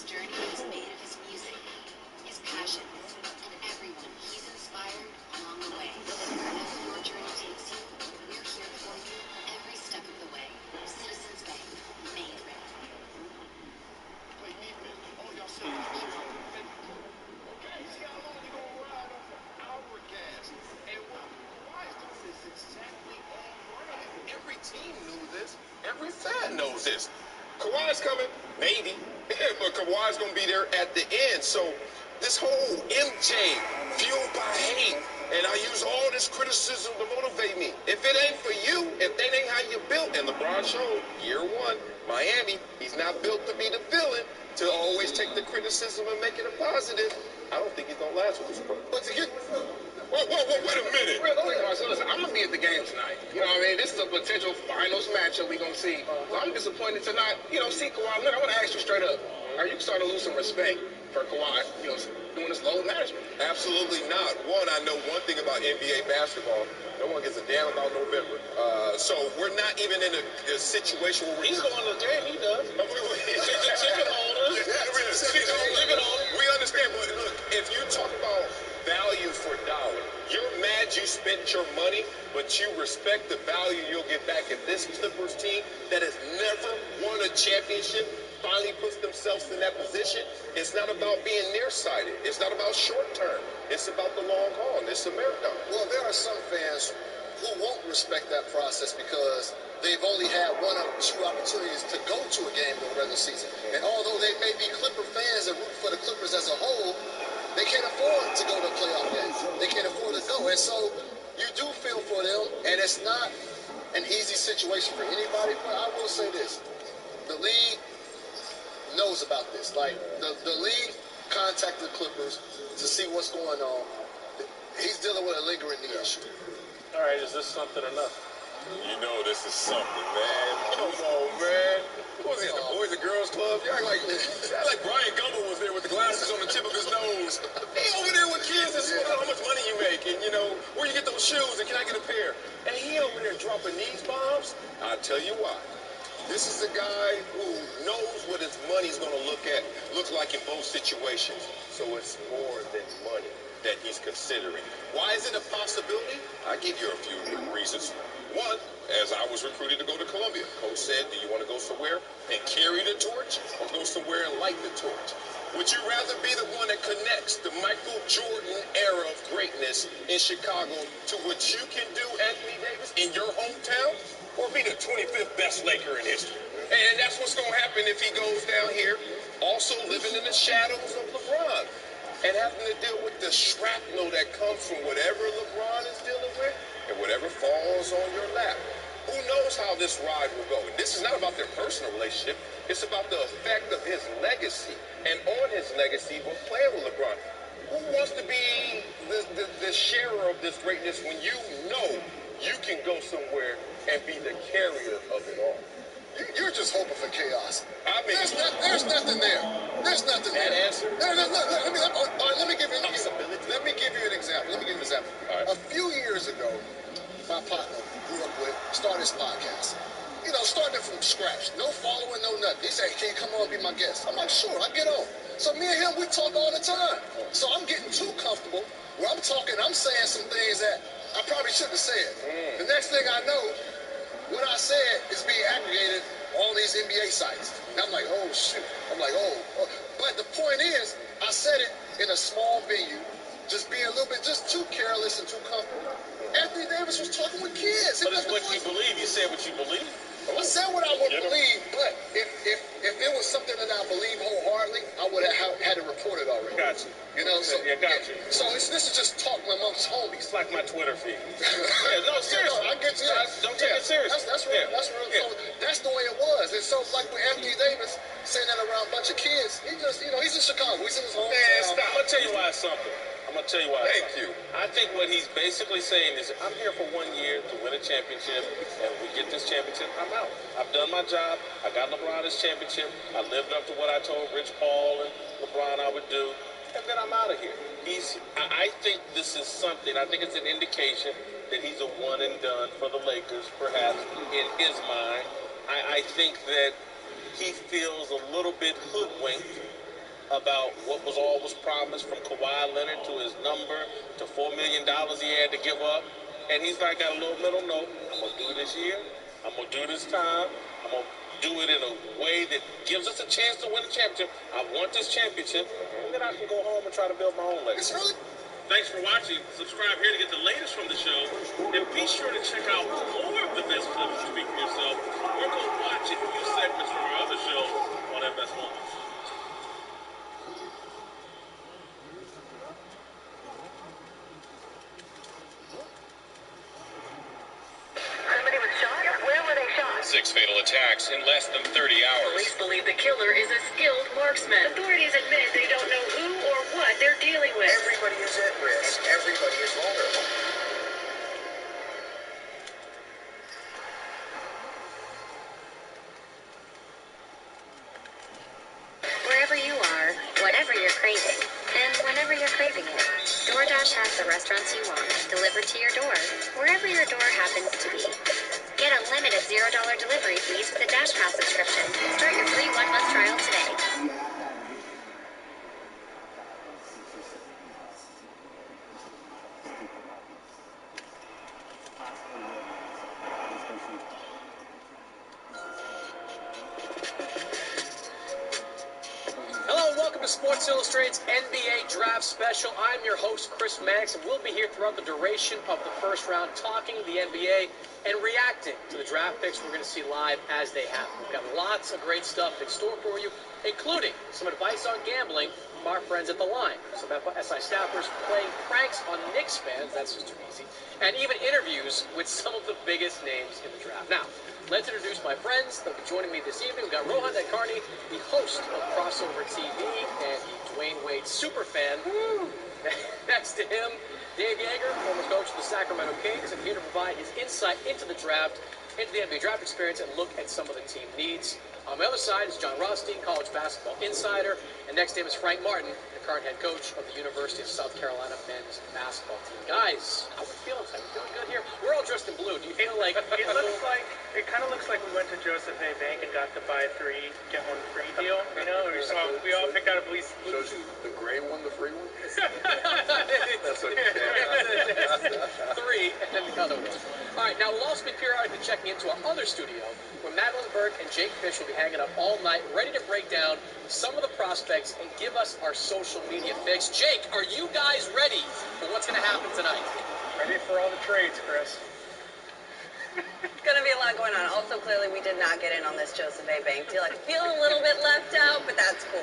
His journey is made of his music, his passion, and everyone he's inspired along the way. Wherever your journey takes you, we're here for you every step of the way. Citizens Bank, made ready. Play defense. All y'all say is okay, see how long you gonna ride on our gas. And what Kawhi's doing is exactly on brand. Every team knew this. Every fan knows this. Kawhi's coming, maybe, but Kawhi's gonna be there at the end. So this whole MJ fueled by hate, and I use all this criticism to motivate me. If it ain't for you, if that ain't how you built, and LeBron showed year one, Miami, he's not built to be the villain, to always take the criticism and make it a positive. I don't think he's gonna last with this pro. But to get wait a minute. So listen, I'm gonna be at the game tonight. You know what I mean? This is a potential finals matchup we're gonna see. So I'm disappointed to not, see Kawhi. Look, I wanna ask you straight up. Are you starting to lose some respect for Kawhi, doing this load management? Absolutely not. One, I know one thing about NBA basketball. No one gives a damn about November. So we're not even in a situation where he's going to the game. He does. Ticket holders. We understand, but look, if you talk about value for dollar, you're mad you spent your money, but you respect the value you'll get back. If this Clippers team that has never won a championship finally puts themselves in that position, it's not about being nearsighted. It's not about short term. It's about the long haul. It's a marathon. Well, there are some fans who won't respect that process because they've only had one or two opportunities to go to a game in the regular season. And although they may be Clipper fans and root for the Clippers as a whole, they can't afford to go to playoff games. They can't afford to go. And so you do feel for them, and it's not an easy situation for anybody. But I will say this. The league knows about this. Like, the league contacted the Clippers to see what's going on. He's dealing with a lingering knee issue. All right, is this something or nothing? You know this is something, man. Come on, man. What was he at the Boys and Girls Club? You act like Brian Gumble was there with the glasses on the tip of his nose. He over there with kids and saying how much money you make and, where you get those shoes and can I get a pair? And he over there dropping these bombs. I'll tell you why. This is a guy who knows what his money's going to look like in both situations. So it's more than money that he's considering. Why is it a possibility? I'll give you a few reasons. One, as I was recruited to go to Columbia, coach said, do you want to go somewhere and carry the torch or go somewhere and light the torch? Would you rather be the one that connects the Michael Jordan era of greatness in Chicago to what you can do, Anthony Davis, in your hometown? Or be the 25th best Laker in history? And that's what's going to happen if he goes down here, also living in the shadows of LeBron and having to deal with the shrapnel that comes from whatever LeBron is dealing with and whatever falls on your lap. Who knows how this ride will go? And this is not about their personal relationship. It's about the effect of his legacy. And on his legacy, we're playing with LeBron. Who wants to be the sharer of this greatness when you know you can go somewhere and be the carrier of it all? You're just hoping for chaos. I mean, there's nothing there. There's nothing there. That answer? No, let me give you an example. Let me give you an example. Right. A few years ago, my partner grew up with started this podcast. Starting from scratch. No following, no nothing. He said, can you come on and be my guest? I'm like, sure, I get on. So me and him, we talk all the time. So I'm getting too comfortable where I'm saying some things that I probably shouldn't have said. The next thing I know, what I said is being aggregated on these NBA sites. And I'm like, oh, shoot. I'm like, oh. But the point is, I said it in a small venue, just being a little bit just too careless and too comfortable. Anthony Davis was talking with kids. But it's what you believe. You said what you believe. I said what I would believe, but if it was something that I believe wholeheartedly, I would have had it reported already. Got you. So, got you. So this is just talk amongst homies. It's like my Twitter feed. No, seriously. I get you. Don't take it seriously. That's real. So that's the way it was. And so, like with Anthony Davis saying that around a bunch of kids, he just, he's in Chicago. He's in his hometown. Man, stop. I'm gonna tell you why it's something. Thank you. I think what he's basically saying is, I'm here for 1 year to win a championship, and if we get this championship, I'm out. I've done my job. I got LeBron this championship. I lived up to what I told Rich Paul and LeBron I would do, and then I'm out of here. I think this is something. I think it's an indication that he's a one and done for the Lakers, perhaps in his mind. I think that he feels a little bit hoodwinked about what was always promised, from Kawhi Leonard to his number to $4 million he had to give up. And he's like, got a little middle note. I'm going to do it this year. I'm going to do it this time. I'm going to do it in a way that gives us a chance to win the championship. I want this championship, and then I can go home and try to build my own legacy. Thanks for watching. Subscribe here to get the latest from the show. And be sure to check out more of the best clips of Speak For Yourself, or go watch a few segments from our other shows on that Best Moments. Somebody was shot? Where were they shot? 6 fatal attacks in less than 30 hours. Police believe the killer is a skilled marksman. Authorities admit they don't know who or what they're dealing with. Everybody is at risk. Everybody is vulnerable. Wherever you are, whatever you're craving, and whenever you're craving it, DoorDash has the restaurants you want delivered to your door, wherever your door happens to be. Get unlimited $0 delivery fees with a Dash Pass subscription. Start your free 1-month trial today. Hello and welcome to Sports Illustrated's NBA Draft Special. I'm your host, Chris Maddox, and we'll be here throughout the duration of the first round talking the NBA and reacting to the draft picks we're going to see live as they happen. We've got lots of great stuff in store for you, including some advice on gambling from our friends at The Line, some SI staffers playing pranks on Knicks fans, that's just too easy, and even interviews with some of the biggest names in the draft. Now, let's introduce my friends. They'll be joining me this evening. We've got Rohan Nadkarni, the host of Crossover TV and the Dwayne Wade superfan. Next to him, Dave Yeager, former coach of the Sacramento Kings, and here to provide his insight into the draft, into the NBA draft experience, and look at some of the team needs. On my other side is John Rothstein, college basketball insider, and next to him is Frank Martin, the current head coach of the University of South Carolina men's basketball team. Guys, how are we feeling tonight? We feeling good here? We're all dressed in blue. Do you feel like It kind of looks like we went to Joseph A. Bank and got the buy 3, get 1 free deal, you know? We all picked out a blue suit. The gray one, the free one? That's okay. 3 and then the other one. All right, now we'll also be periodically checking into our other studio where Madeline Burke and Jake Fish will be hanging up all night, ready to break down some of the prospects and give us our social media fix. Jake, are you guys ready for what's going to happen tonight? Ready for all the trades, Chris. It's going to be a lot going on. Also, clearly, we did not get in on this Joseph A. Bank deal. I feel a little bit left out, but that's cool.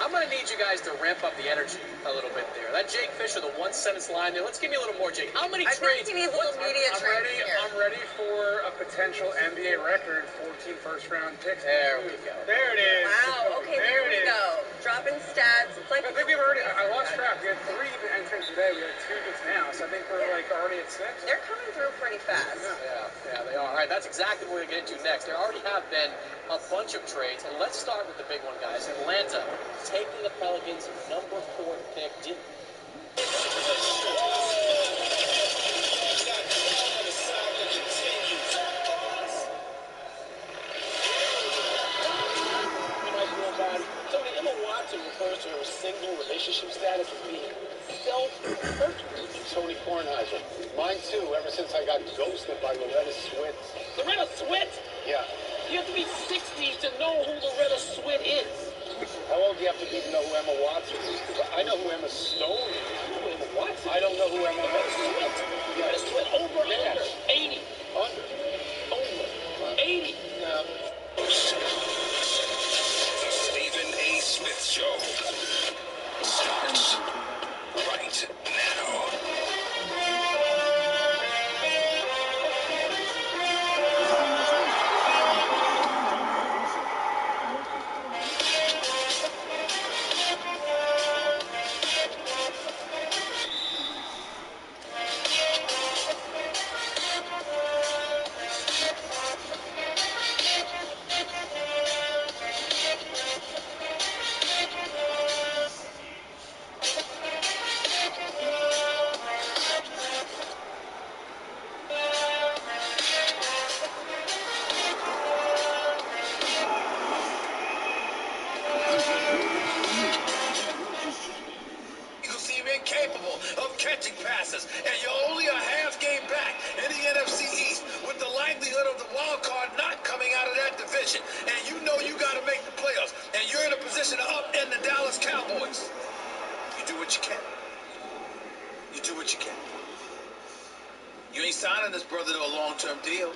I'm going to need you guys to ramp up the energy a little bit there. That Jake Fisher, the one-sentence line there. Let's give me a little more, Jake. How many trades? I think he needs a little media trade here. I'm ready for a potential NBA record, 14 first-round picks. There we go. There it is. Wow. Okay, there we go. Dropping stats. It's like I think we've already. I lost track. We had 3 entrants today. We have 2 just now. So I think we're already at 6. they're coming through pretty fast. Yeah, they are. All right, that's exactly what we're going to get into next. There already have been a bunch of trades, and let's start with the big one, guys. Atlanta taking the Pelicans' number 4 pick. Tony, Emma Watson refers to her single relationship status as being self-perfect. Tony Kornheiser. Mine too, ever since I got ghosted by Loretta Swit. Loretta Swit? Yeah. You have to be 60 to know who Loretta Swit is. How old do you have to be to know who Emma Watson is? Because I know who Emma Stone is. Who Emma Watson? I don't know who Emma Swit. Loretta Swit over or Yes. under? 80. Under. Over. 80. Yeah. The Stephen A. Smith Show starts right now. Cowboys. You do what you can. You do what you can. You ain't signing this brother to a long-term deal.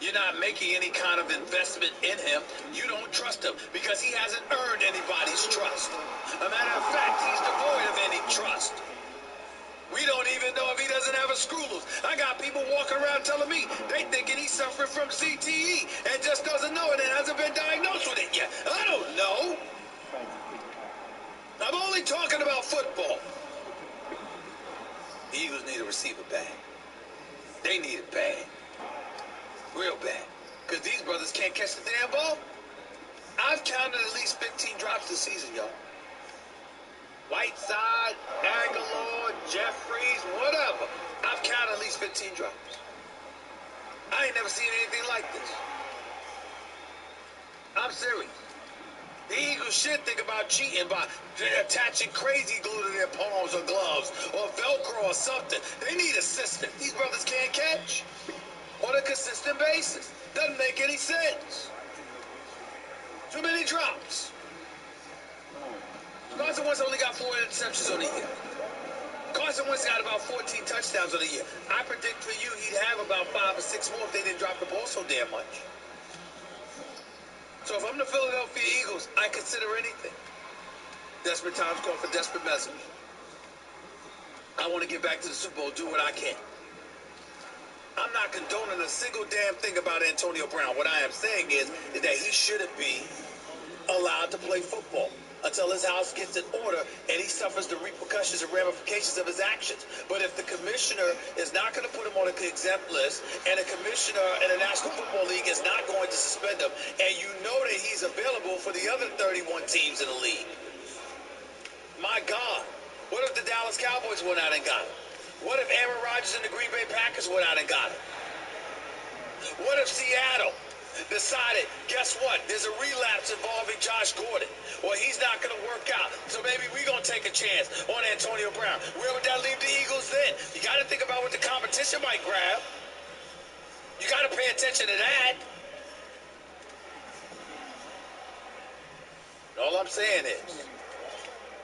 You're not making any kind of investment in him. You don't trust him because he hasn't earned anybody's trust. A matter of fact, he's devoid of any trust. We don't even know if he doesn't have a screw loose. I got people walking around telling me they thinking he's suffering from CTE and just doesn't know it and hasn't been diagnosed with it yet. I don't know. I'm only talking about football. The Eagles need a receiver bad. They need it bad. Real bad. Because these brothers can't catch the damn ball. I've counted at least 15 drops this season, y'all. Whiteside, Aguilar, Jeffries, whatever. I've counted at least 15 drops. I ain't never seen anything like this. I'm serious. The Eagles should think about cheating by attaching crazy glue to their palms or gloves or Velcro or something. They need assistance. These brothers can't catch on a consistent basis. Doesn't make any sense. Too many drops. Carson Wentz only got 4 interceptions on the year. Carson Wentz got about 14 touchdowns on the year. I predict for you he'd have about 5 or 6 more if they didn't drop the ball so damn much. So if I'm the Philadelphia Eagles, I consider anything. Desperate times call for desperate measures. I want to get back to the Super Bowl, do what I can. I'm not condoning a single damn thing about Antonio Brown. What I am saying is that he shouldn't be allowed to play football until his house gets in order and he suffers the repercussions and ramifications of his actions. But if the commissioner is not going to put him on an exempt list and the commissioner in the National Football League is not going to suspend him, and you know that he's available for the other 31 teams in the league, my God, what if the Dallas Cowboys went out and got him? What if Aaron Rodgers and the Green Bay Packers went out and got him? What if Seattle decided, guess what, there's a relapse involving Josh Gordon? Well, he's not going to work out, so maybe we're going to take a chance on Antonio Brown. Where would that leave the Eagles then? You got to think about what the competition might grab. You got to pay attention to that. All I'm saying is,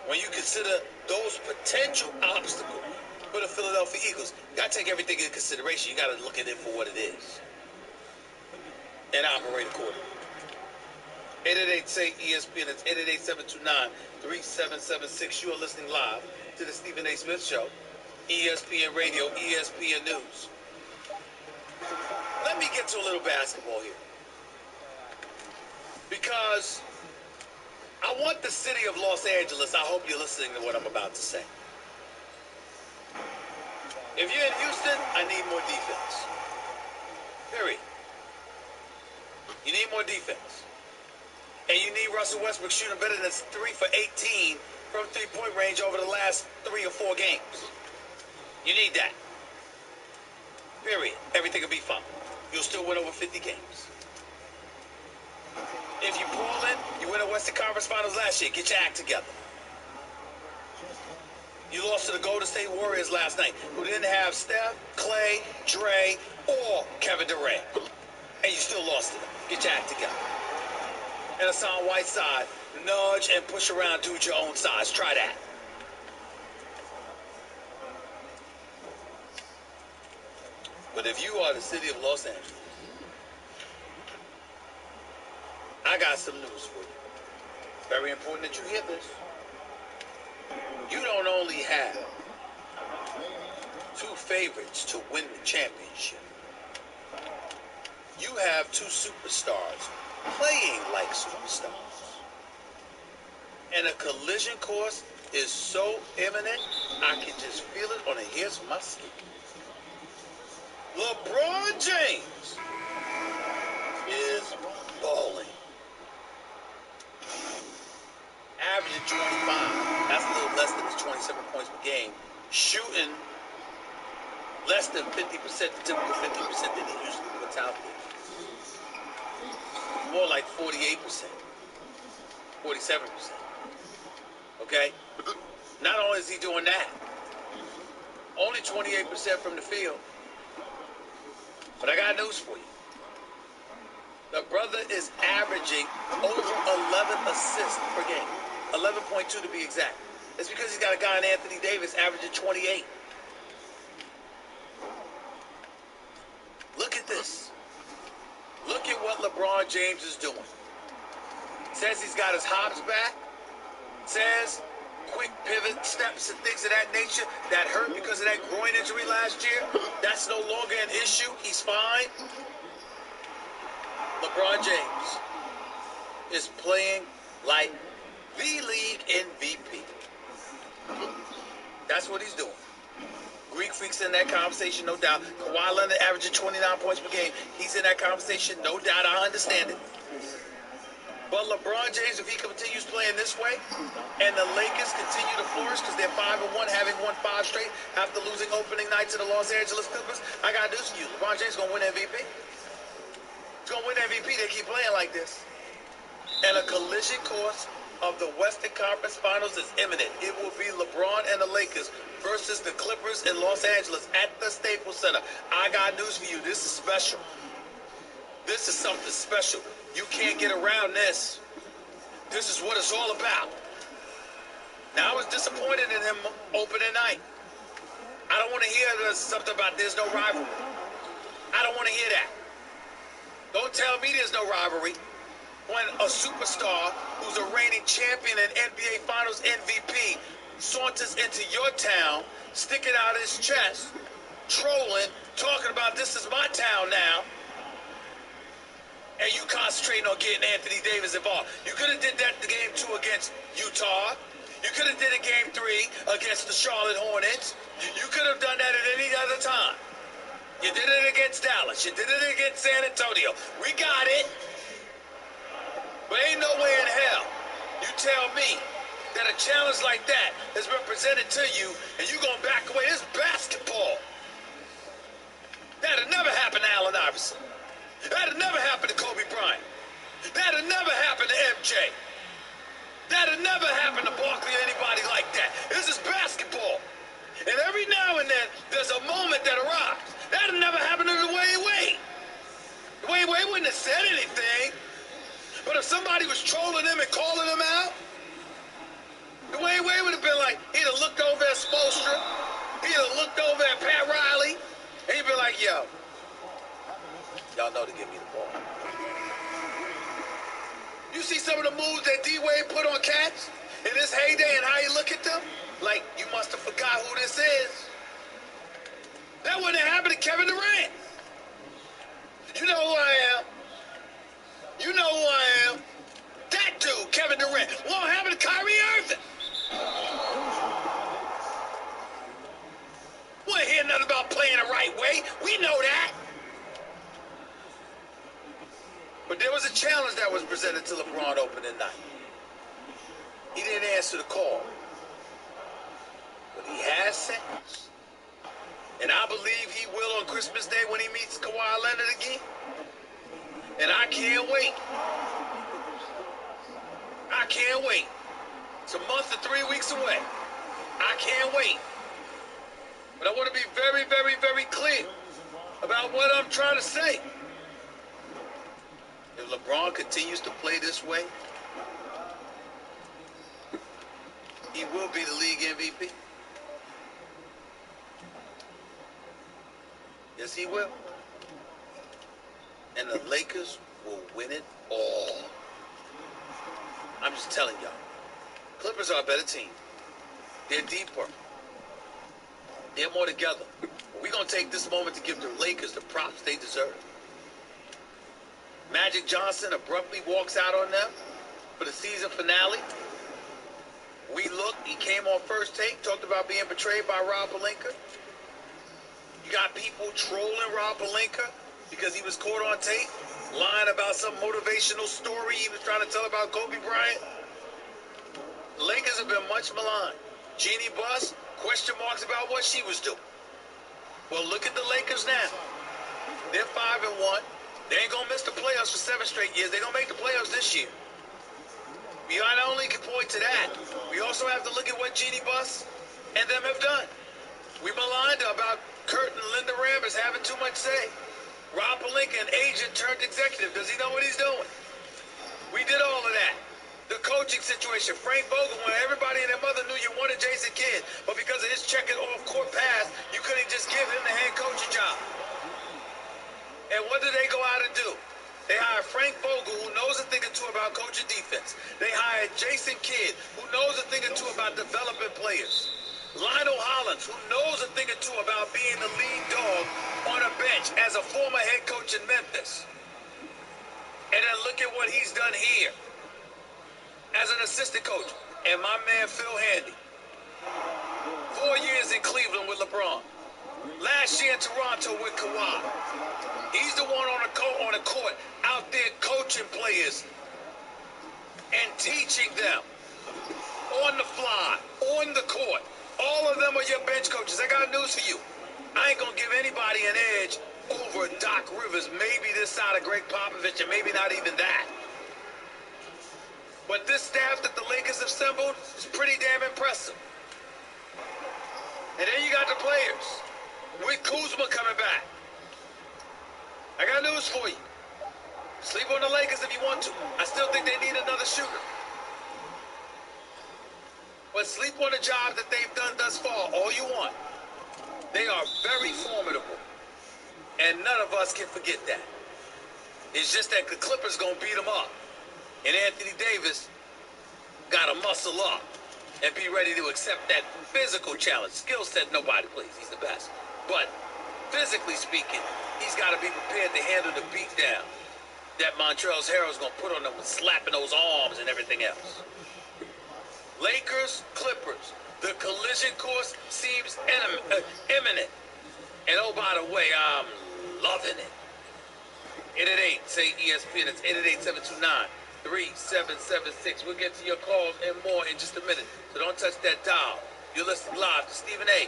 when you consider those potential obstacles for the Philadelphia Eagles, you got to take everything into consideration. You got to look at it for what it is and operate accordingly. 888-SAY-ESPN. It's 888-729-3776. You are listening live to the Stephen A. Smith Show, ESPN Radio, ESPN News. Let me get to a little basketball here, because I want the city of Los Angeles, I hope you're listening to what I'm about to say. If you're in Houston, I need more defense. Period. You need more defense. And you need Russell Westbrook shooting better than 3 for 18 from three-point range over the last 3 or 4 games. You need that. Period. Everything will be fine. You'll still win over 50 games. If you pull in, you win the Western Conference Finals last year. Get your act together. You lost to the Golden State Warriors last night, who didn't have Steph, Clay, Dre, or Kevin Durant. And you still lost to them. Get your act together. And Hassan Whiteside, nudge and push around, do it your own size. Try that. But if you are the city of Los Angeles, I got some news for you. Very important that you hear this. You don't only have 2 favorites to win the championship. You have 2 superstars playing like superstars. And a collision course is so imminent, I can just feel it on the hairs of my skin. LeBron James is balling. Averaging 25. That's a little less than his 27 points per game. Shooting less than 50%, the typical 50% that he usually puts out there. More like 48%, 47%. Okay? Not only is he doing that, only 28% from the field. But I got news for you. The brother is averaging over 11 assists per game. 11.2 to be exact. It's because he's got a guy in Anthony Davis averaging 28. Look at this. Look at what LeBron James is doing. Says he's got his hops back. Says quick pivot steps and things of that nature that hurt because of that groin injury last year. That's no longer an issue. He's fine. LeBron James is playing like the league MVP. That's what he's doing. Greek Freak's in that conversation, no doubt. Kawhi Leonard averaging 29 points per game. He's in that conversation, no doubt. I understand it. But LeBron James, if he continues playing this way, and the Lakers continue to flourish because they're 5-1, having won 5 straight after losing opening night to the Los Angeles Clippers, I got news for you. LeBron James is going to win MVP. He's going to win MVP. They keep playing like this. And a collision course of the Western Conference Finals is imminent. It will be LeBron and the Lakers versus the Clippers in Los Angeles at the Staples Center. I got news for you. This is special. This is something special. You can't get around this. This is what it's all about. Now, I was disappointed in him opening night. I don't want to hear something about there's no rivalry. I don't want to hear that. Don't tell me there's no rivalry when a superstar who's a reigning champion and NBA Finals MVP saunters into your town, sticking out his chest, trolling, talking about this is my town now, and you concentrating on getting Anthony Davis involved. You could have did that in game 2 against Utah. You could have did it game 3 against the Charlotte Hornets. You could have done that at any other time. You did it against Dallas. You did it against San Antonio. We got it. But ain't no way in hell you tell me that a challenge like that has been presented to you and you gonna back away. This basketball. That'll never happen to Allen Iverson. That'll never happen to Kobe Bryant. That'll never happen to MJ. That'll never happen to Barkley or anybody like that. This is basketball. And every now and then, there's a moment that arrives. That'll never happen to Dwayne Wade. Dwayne Wade wouldn't have said anything. But if somebody was trolling him and calling him out, Dwayne Wade would have been like, he'd have looked over at Spoelstra, he'd have looked over at Pat Riley, and he'd be like, yo, y'all know to give me the ball. You see some of the moves that D-Wade put on cats in his heyday and how he look at them? Like, you must have forgot who this is. That wouldn't have happened to Kevin Durant. You know who I am. You know who I am. That dude, Kevin Durant. Won't happen to Kyrie Irving. We ain't hear nothing about playing the right way. We know that. But there was a challenge that was presented to LeBron opening night. He didn't answer the call. But he has sense. And I believe he will on Christmas Day when he meets Kawhi Leonard again. And I can't wait. I can't wait. It's a month and 3 weeks away. I can't wait. But I want to be very, very, very clear about what I'm trying to say. If LeBron continues to play this way, he will be the league MVP. Yes, he will. And the Lakers will win it all. I'm just telling y'all. Clippers are a better team. They're deeper. They're more together. We're going to take this moment to give the Lakers the props they deserve. Magic Johnson abruptly walks out on them for the season finale. We looked. He came on First Take, talked about being betrayed by Rob Pelinka. You got people trolling Rob Pelinka because he was caught on tape, lying about some motivational story he was trying to tell about Kobe Bryant. The Lakers have been much maligned. Jeannie Buss, question marks about what she was doing. Well, look at the Lakers now. They're 5-1. They ain't going to miss the playoffs for 7 straight years. They're going to make the playoffs this year. We not only can point to that, we also have to look at what Jeannie Buss and them have done. We maligned her about Kurt and Linda Rambis having too much say. Rob Pelinka, an agent turned executive. Does he know what he's doing? We did all of that. The coach coaching situation. Frank Vogel, when everybody and their mother knew you wanted Jason Kidd, but because of his checking off-court pass, you couldn't just give him the head coaching job. And what did they go out and do? They hired Frank Vogel, who knows a thing or two about coaching defense. They hired Jason Kidd, who knows a thing or two about developing players. Lionel Hollins, who knows a thing or two about being the lead dog on a bench as a former head coach in Memphis. And then look at what he's done here as an assistant coach. And my man Phil Handy, 4 years in Cleveland with LeBron. Last year in Toronto with Kawhi. He's the one on the court out there coaching players and teaching them on the fly, on the court. All of them are your bench coaches. I got news for you. I ain't going to give anybody an edge over Doc Rivers. Maybe this side of Greg Popovich, and maybe not even that. But this staff that the Lakers have assembled is pretty damn impressive. And then you got the players. With Kuzma coming back. I got news for you. Sleep on the Lakers if you want to. I still think they need another shooter. But sleep on the job that they've done thus far all you want. They are very formidable. And none of us can forget that. It's just that the Clippers going to beat them up. And Anthony Davis got to muscle up and be ready to accept that physical challenge. Skill set, nobody plays. He's the best. But physically speaking, he's got to be prepared to handle the beat down that Montrezl Harrell's going to put on him with slapping those arms and everything else. Lakers, Clippers. The collision course seems imminent. And oh, by the way, I'm loving it. 888, say ESPN. It's 888-729-3776. We'll get to your calls and more in just a minute. So don't touch that dial. You're listening live to Stephen A.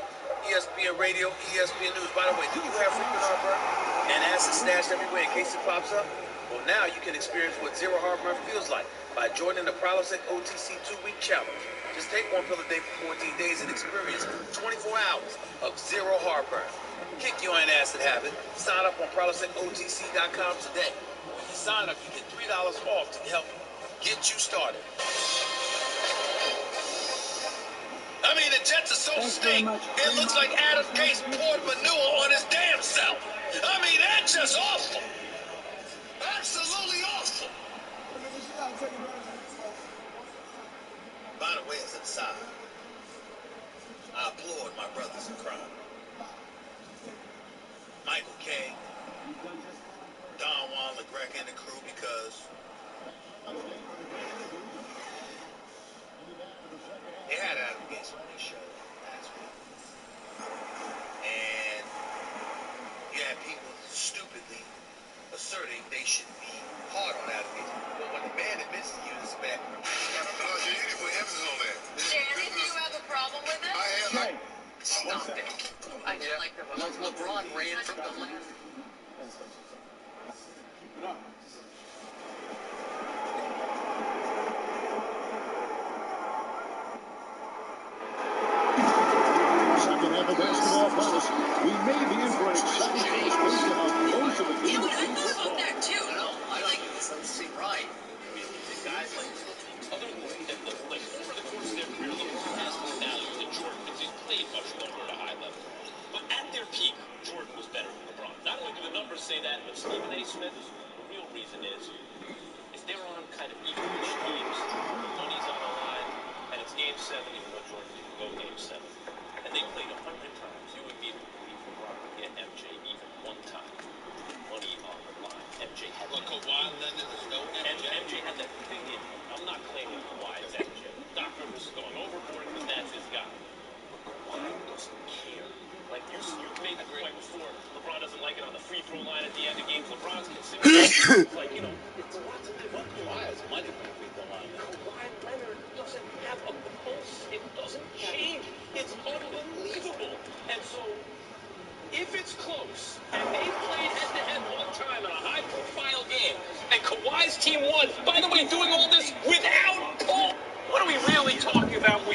ESPN Radio, ESPN News. By the way, do you have frequent heartburn and acid stashed everywhere in case it pops up? Well, now you can experience what zero heartburn feels like by joining the Prilosec OTC 2-week challenge. Just take one pill a day for 14 days and experience 24 hours of zero heartburn. Kick your acid habit. Sign up on PrilosecOTC.com today. When you sign up, you get $3 off to help get you started. I mean, the Jets are so stink, it looks like Adam Gase poured manure on his damn self. I mean, that's just awful. Absolutely awful. By the way, as an aside, I applaud my brothers in crime. Michael K, Don Juan, LeGrec, and the crew, because they had Adam Gase on their show last week. And you had people stupidly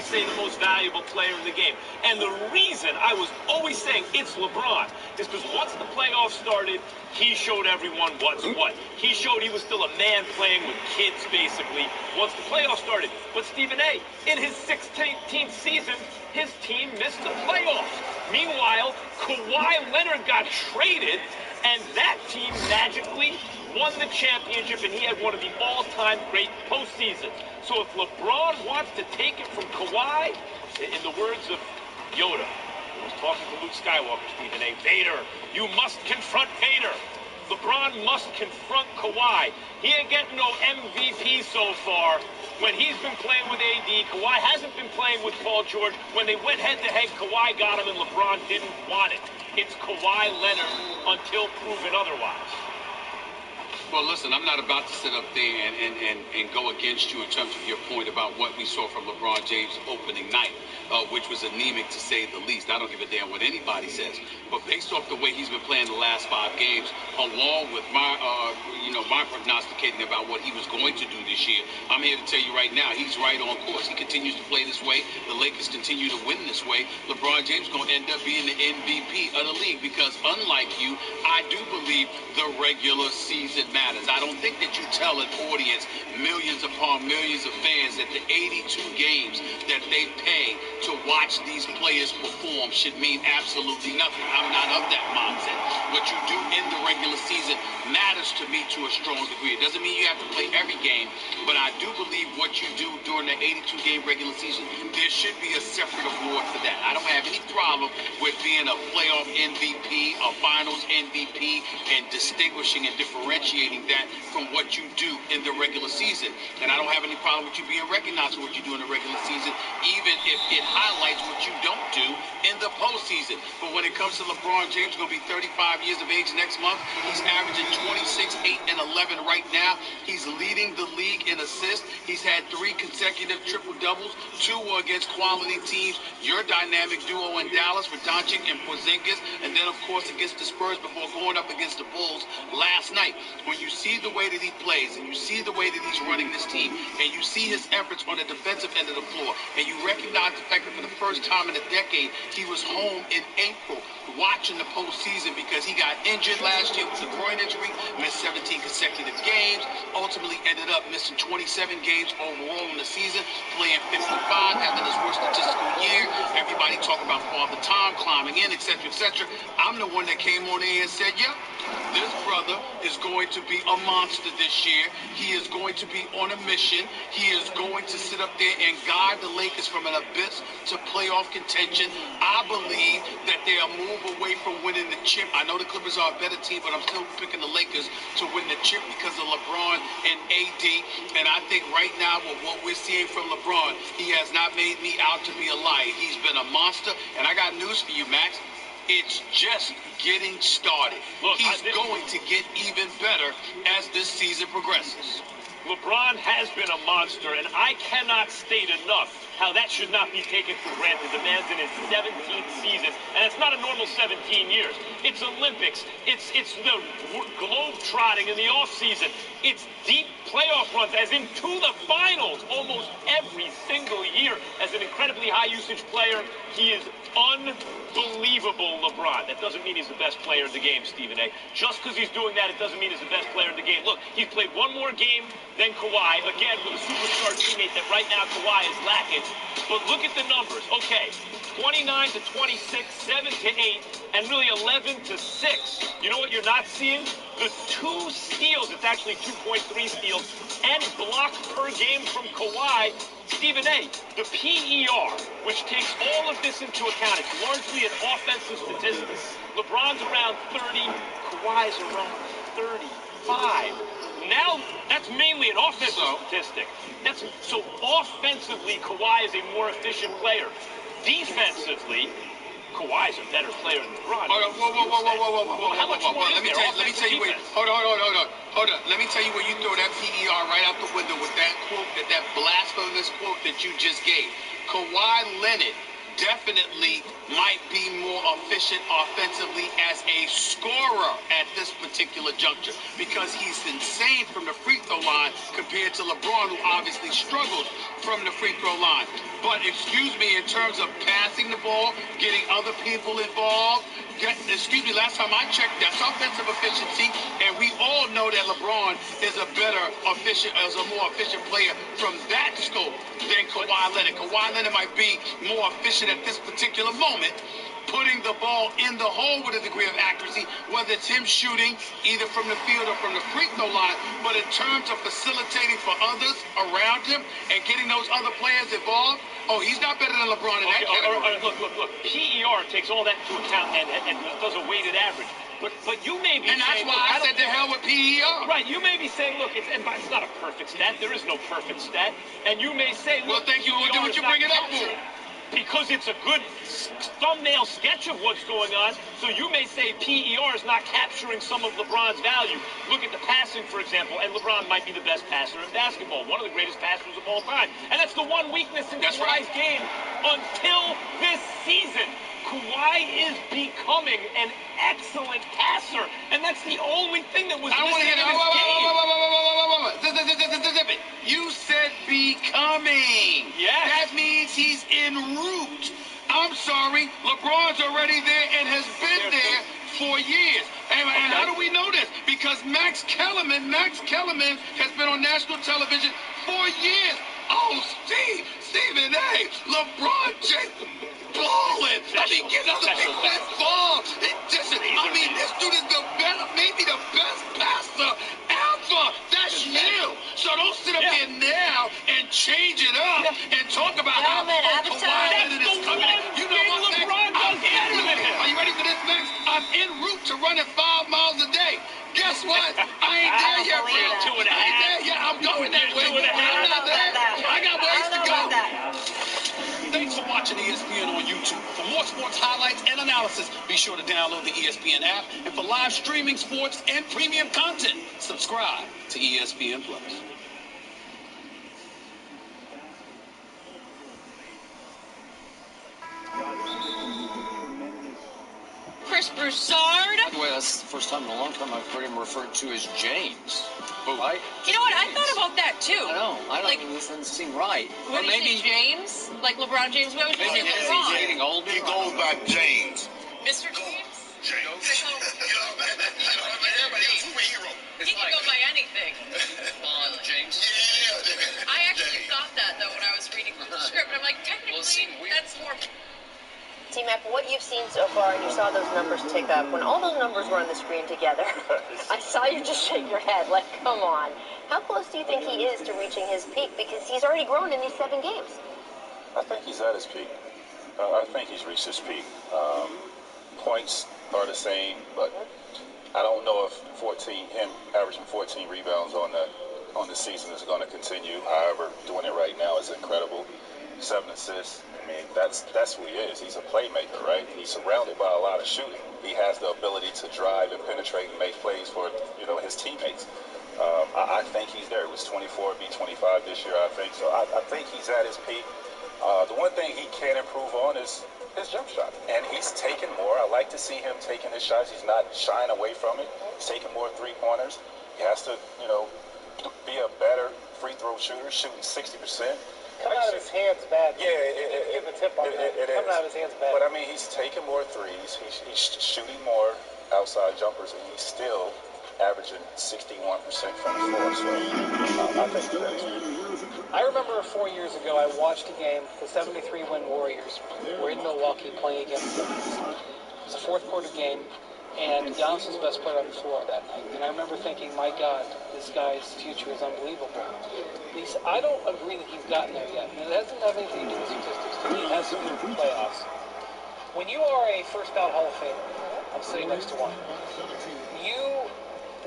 say the most valuable player in the game. And the reason I was always saying it's LeBron is because once the playoffs started, he showed everyone what's what. He showed he was still a man playing with kids, basically, once the playoffs started. But Stephen A., in his 16th season, his team missed the playoffs. Meanwhile, Kawhi Leonard got traded, and that team magically won the championship, and he had one of the all-time great postseasons. So if LeBron wants to take it from Kawhi, in the words of Yoda, who was talking to Luke Skywalker, Stephen A., Vader, you must confront Vader. LeBron must confront Kawhi. He ain't getting no MVP so far. When he's been playing with AD, Kawhi hasn't been playing with Paul George. When they went head-to-head, Kawhi got him and LeBron didn't want it. It's Kawhi Leonard until proven otherwise. Well, listen, I'm not about to sit up there and go against you in terms of your point about what we saw from LeBron James opening night, which was anemic to say the least. I don't give a damn what anybody says. But based off the way he's been playing the last 5 games, along with my prognosticating about what he was going to do this year, I'm here to tell you right now, he's right on course. He continues to play this way. The Lakers continue to win this way. LeBron James is going to end up being the MVP of the league because, unlike you, I do believe the regular season matters. I don't think that you tell an audience, millions upon millions of fans, that the 82 games that they pay to watch these players perform should mean absolutely nothing. I'm not of that mindset. What you do in the regular season matters to me to a strong degree. It doesn't mean you have to play every game, but I do believe what you do during the 82-game regular season, there should be a separate award for that. I don't have any problem with being a playoff MVP, a finals MVP, and distinguishing and differentiating that from what you do in the regular season. And I don't have any problem with you being recognized for what you do in the regular season, even if it highlights what you don't do in the postseason. But when it comes to LeBron James, going to be 35 years of age next month. He's averaging 26, 8, and 11 right now. He's leading the league in assists. He's had 3 consecutive triple-doubles. 2 were against quality teams. Your dynamic duo in Dallas with Doncic and Porzingis, and then, of course, against the Spurs before going up against the Bulls last night. When you see the way that he plays, and you see the way that he's running this team, and you see his efforts on the defensive end of the floor, and you recognize the fact that for the first time in a decade, he was home in April watching the postseason because he got injured last year with a groin injury, missed 17 consecutive games, ultimately ended up missing 27 games overall in the season, playing 55 after his worst statistical year. Everybody talking about Father Time climbing in, etc., etc. I'm the one that came on there and said, yeah, this brother is going to be a monster this year. He is going to be on a mission. He is going to sit up there and guide the Lakers from an abyss to playoff contention. I believe that they are moved away from winning the chip. I know the Clippers are a better team, but I'm still picking the Lakers to win the chip because of LeBron and AD. And I think right now with what we're seeing from LeBron, he has not made me out to be a liar. He's been a monster. And I got news for you, Max. It's just getting started. Look, he's going to get even better as this season progresses. LeBron has been a monster, and I cannot state enough how that should not be taken for granted. The man's in his 17th season, and it's not a normal 17 years. It's Olympics. It's the globe trotting in the offseason. It's deep playoff runs, as in to the finals almost every single year. As an incredibly high usage player, he is unbelievable, LeBron. That doesn't mean he's the best player in the game, Stephen A. Just because he's doing that, it doesn't mean he's the best player in the game. Look, he's played one more game than Kawhi, again, with a superstar teammate that right now Kawhi is lacking. But look at the numbers. Okay, 29 to 26, 7 to 8, and really 11 to 6. You know what you're not seeing? The 2 steals, it's actually 2.3 steals, and blocks per game from Kawhi. Stephen A., the PER, which takes all of this into account, it's largely an offensive statistic. LeBron's around 30, Kawhi's around 35. Now, that's mainly an offensive statistic. So offensively, Kawhi is a more efficient player. Defensively, Kawhi's a better player than LeBron. Whoa. How much more Let me tell you where. Hold on. Let me tell you where you throw that PER right out the window with that quote, that blasphemous quote that you just gave. Kawhi Leonard definitely might be more efficient offensively as a scorer at this particular juncture because he's insane from the free throw line compared to LeBron, who obviously struggles from the free throw line. But excuse me, in terms of passing the ball, getting other people involved, last time I checked, that's offensive efficiency, and we all know that LeBron is a more efficient player from that scope than Kawhi Leonard. Kawhi Leonard might be more efficient at this particular moment, putting the ball in the hole with a degree of accuracy, whether it's him shooting either from the field or from the free throw line. But in terms of facilitating for others around him and getting those other players involved, oh, he's not better than LeBron in that category. Look. PER takes all that into account and does a weighted average. But you may be saying... And that's why I said to hell with PER. Right, you may be saying, look, it's not a perfect stat. There is no perfect stat. And you may say, Well, look, thank you. What you bring it up for? Because it's a good thumbnail sketch of what's going on. So you may say PER is not capturing some of LeBron's value. Look at the passing, for example, and LeBron might be the best passer in basketball, one of the greatest passers of all time. And that's the one weakness in Kawhi's game until this season. Kawhi is becoming an excellent passer, and that's the only thing that was missing in his game. You said becoming. Yes. That means he's en route. I'm sorry, LeBron's already there and has been there for years. And how do we know this? Because Max Kellerman has been on national television for years. Oh, Stephen A. LeBron James balling. I mean, get other people involved. I mean, this dude is maybe the best passer ever. That's you. So don't sit up here now and change it up and talk about how Kawhi Leonard is coming in. You know what, Max? Are you ready for this, Max? I'm en route to running 5 miles a day. Guess what? I ain't there yet, bro. I ain't there yet. I'm going that way. I'm not there. I got ways to go. Thanks for watching ESPN on YouTube. For more sports highlights and analysis, be sure to download the ESPN app. And for live streaming sports and premium content, subscribe to ESPN Plus. Chris Broussard. By the way, that's the first time in a long time I've heard him referred to as James. Right? You know what? I thought about that too. I know. This doesn't seem right. Or maybe James, like LeBron James. Why would you say LeBron? He's getting older. He goes by James. Mr. James. James. Everybody else, superhero. He can go by anything. James. Yeah. I actually thought that though when I was reading the script. I'm like, technically, that's more. T-Mac, what you've seen so far, and you saw those numbers tick up, when all those numbers were on the screen together, I saw you just shake your head, like, come on. How close do you think he is to reaching his peak? Because he's already grown in these 7 games. I think he's at his peak. I think he's reached his peak. Points are the same, but I don't know if him averaging 14 rebounds on the season is going to continue. However, doing it right now is incredible. 7 assists. I mean, that's who he is. He's a playmaker, right? He's surrounded by a lot of shooting. He has the ability to drive and penetrate and make plays for his teammates. I think he's there. It was 24, be 25 this year, I think. So I think he's at his peak. The one thing he can improve on is his jump shot, and he's taking more. I like to see him taking his shots. He's not shying away from it. He's taking more 3-pointers. He has to, be a better free throw shooter, shooting 60%. Coming out of his hands bad. Yeah, it the tip on that. Coming out of his hands bad. But I mean, he's taking more threes. He's shooting more outside jumpers, and he's still averaging 61% from the floor. So I think that's. I remember 4 years ago, I watched a game. The 73-win Warriors were in Milwaukee playing against them. It was a fourth-quarter game, and Giannis was the best player on the floor that night. And I remember thinking, my God, this guy's future is unbelievable. I don't agree that he's gotten there yet. And it doesn't have anything to do with statistics. To me, it has to do with playoffs. When you are a first-ballot Hall of Famer, I'm sitting next to one, you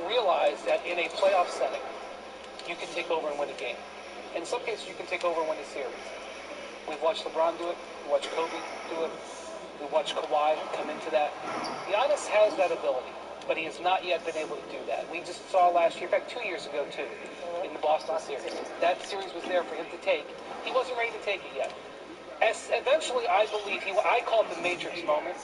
realize that in a playoff setting, you can take over and win a game. In some cases, you can take over and win a series. We've watched LeBron do it. We watched Kobe do it. We watched Kawhi come into that. Giannis has that ability, but he has not yet been able to do that. We just saw last year, in fact, 2 years ago, too, in the Boston series. That series was there for him to take. He wasn't ready to take it yet. Eventually, I believe I call it the Matrix moment.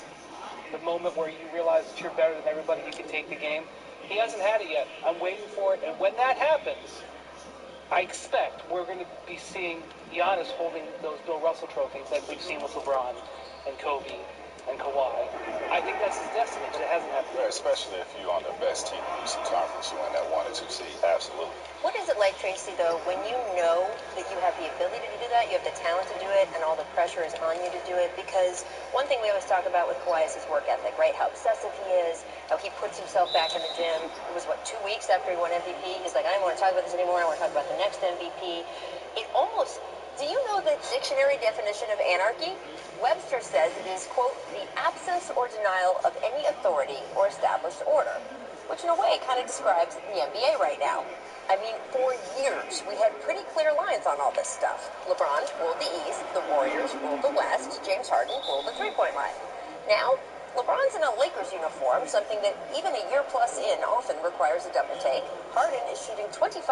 The moment where you realize that you're better than everybody, you can take the game. He hasn't had it yet. I'm waiting for it, and when that happens, I expect we're going to be seeing Giannis holding those Bill Russell trophies like we've seen with LeBron and Kobe and Kawhi. I think that's his destiny, but it hasn't happened. Yeah, especially if you're on the best team in the Eastern Conference, you win that 1 or 2 seed. Absolutely. What is it like, Tracy, though, when you know that you have the ability to do that, you have the talent to do it, and all the pressure is on you to do it? Because one thing we always talk about with Kawhi is his work ethic, right? How obsessive he is, how he puts himself back in the gym. It was, 2 weeks after he won MVP? He's like, I don't want to talk about this anymore. I want to talk about the next MVP. It almost... Do you know the dictionary definition of anarchy? Webster says it is, quote, the absence or denial of any authority or established order, which in a way kind of describes the NBA right now. I mean, for years, we had pretty clear lines on all this stuff. LeBron ruled the East, the Warriors ruled the West, James Harden ruled the three-point line. Now, LeBron's in a Lakers uniform, something that even a year plus in often requires a double take. Harden is shooting 25%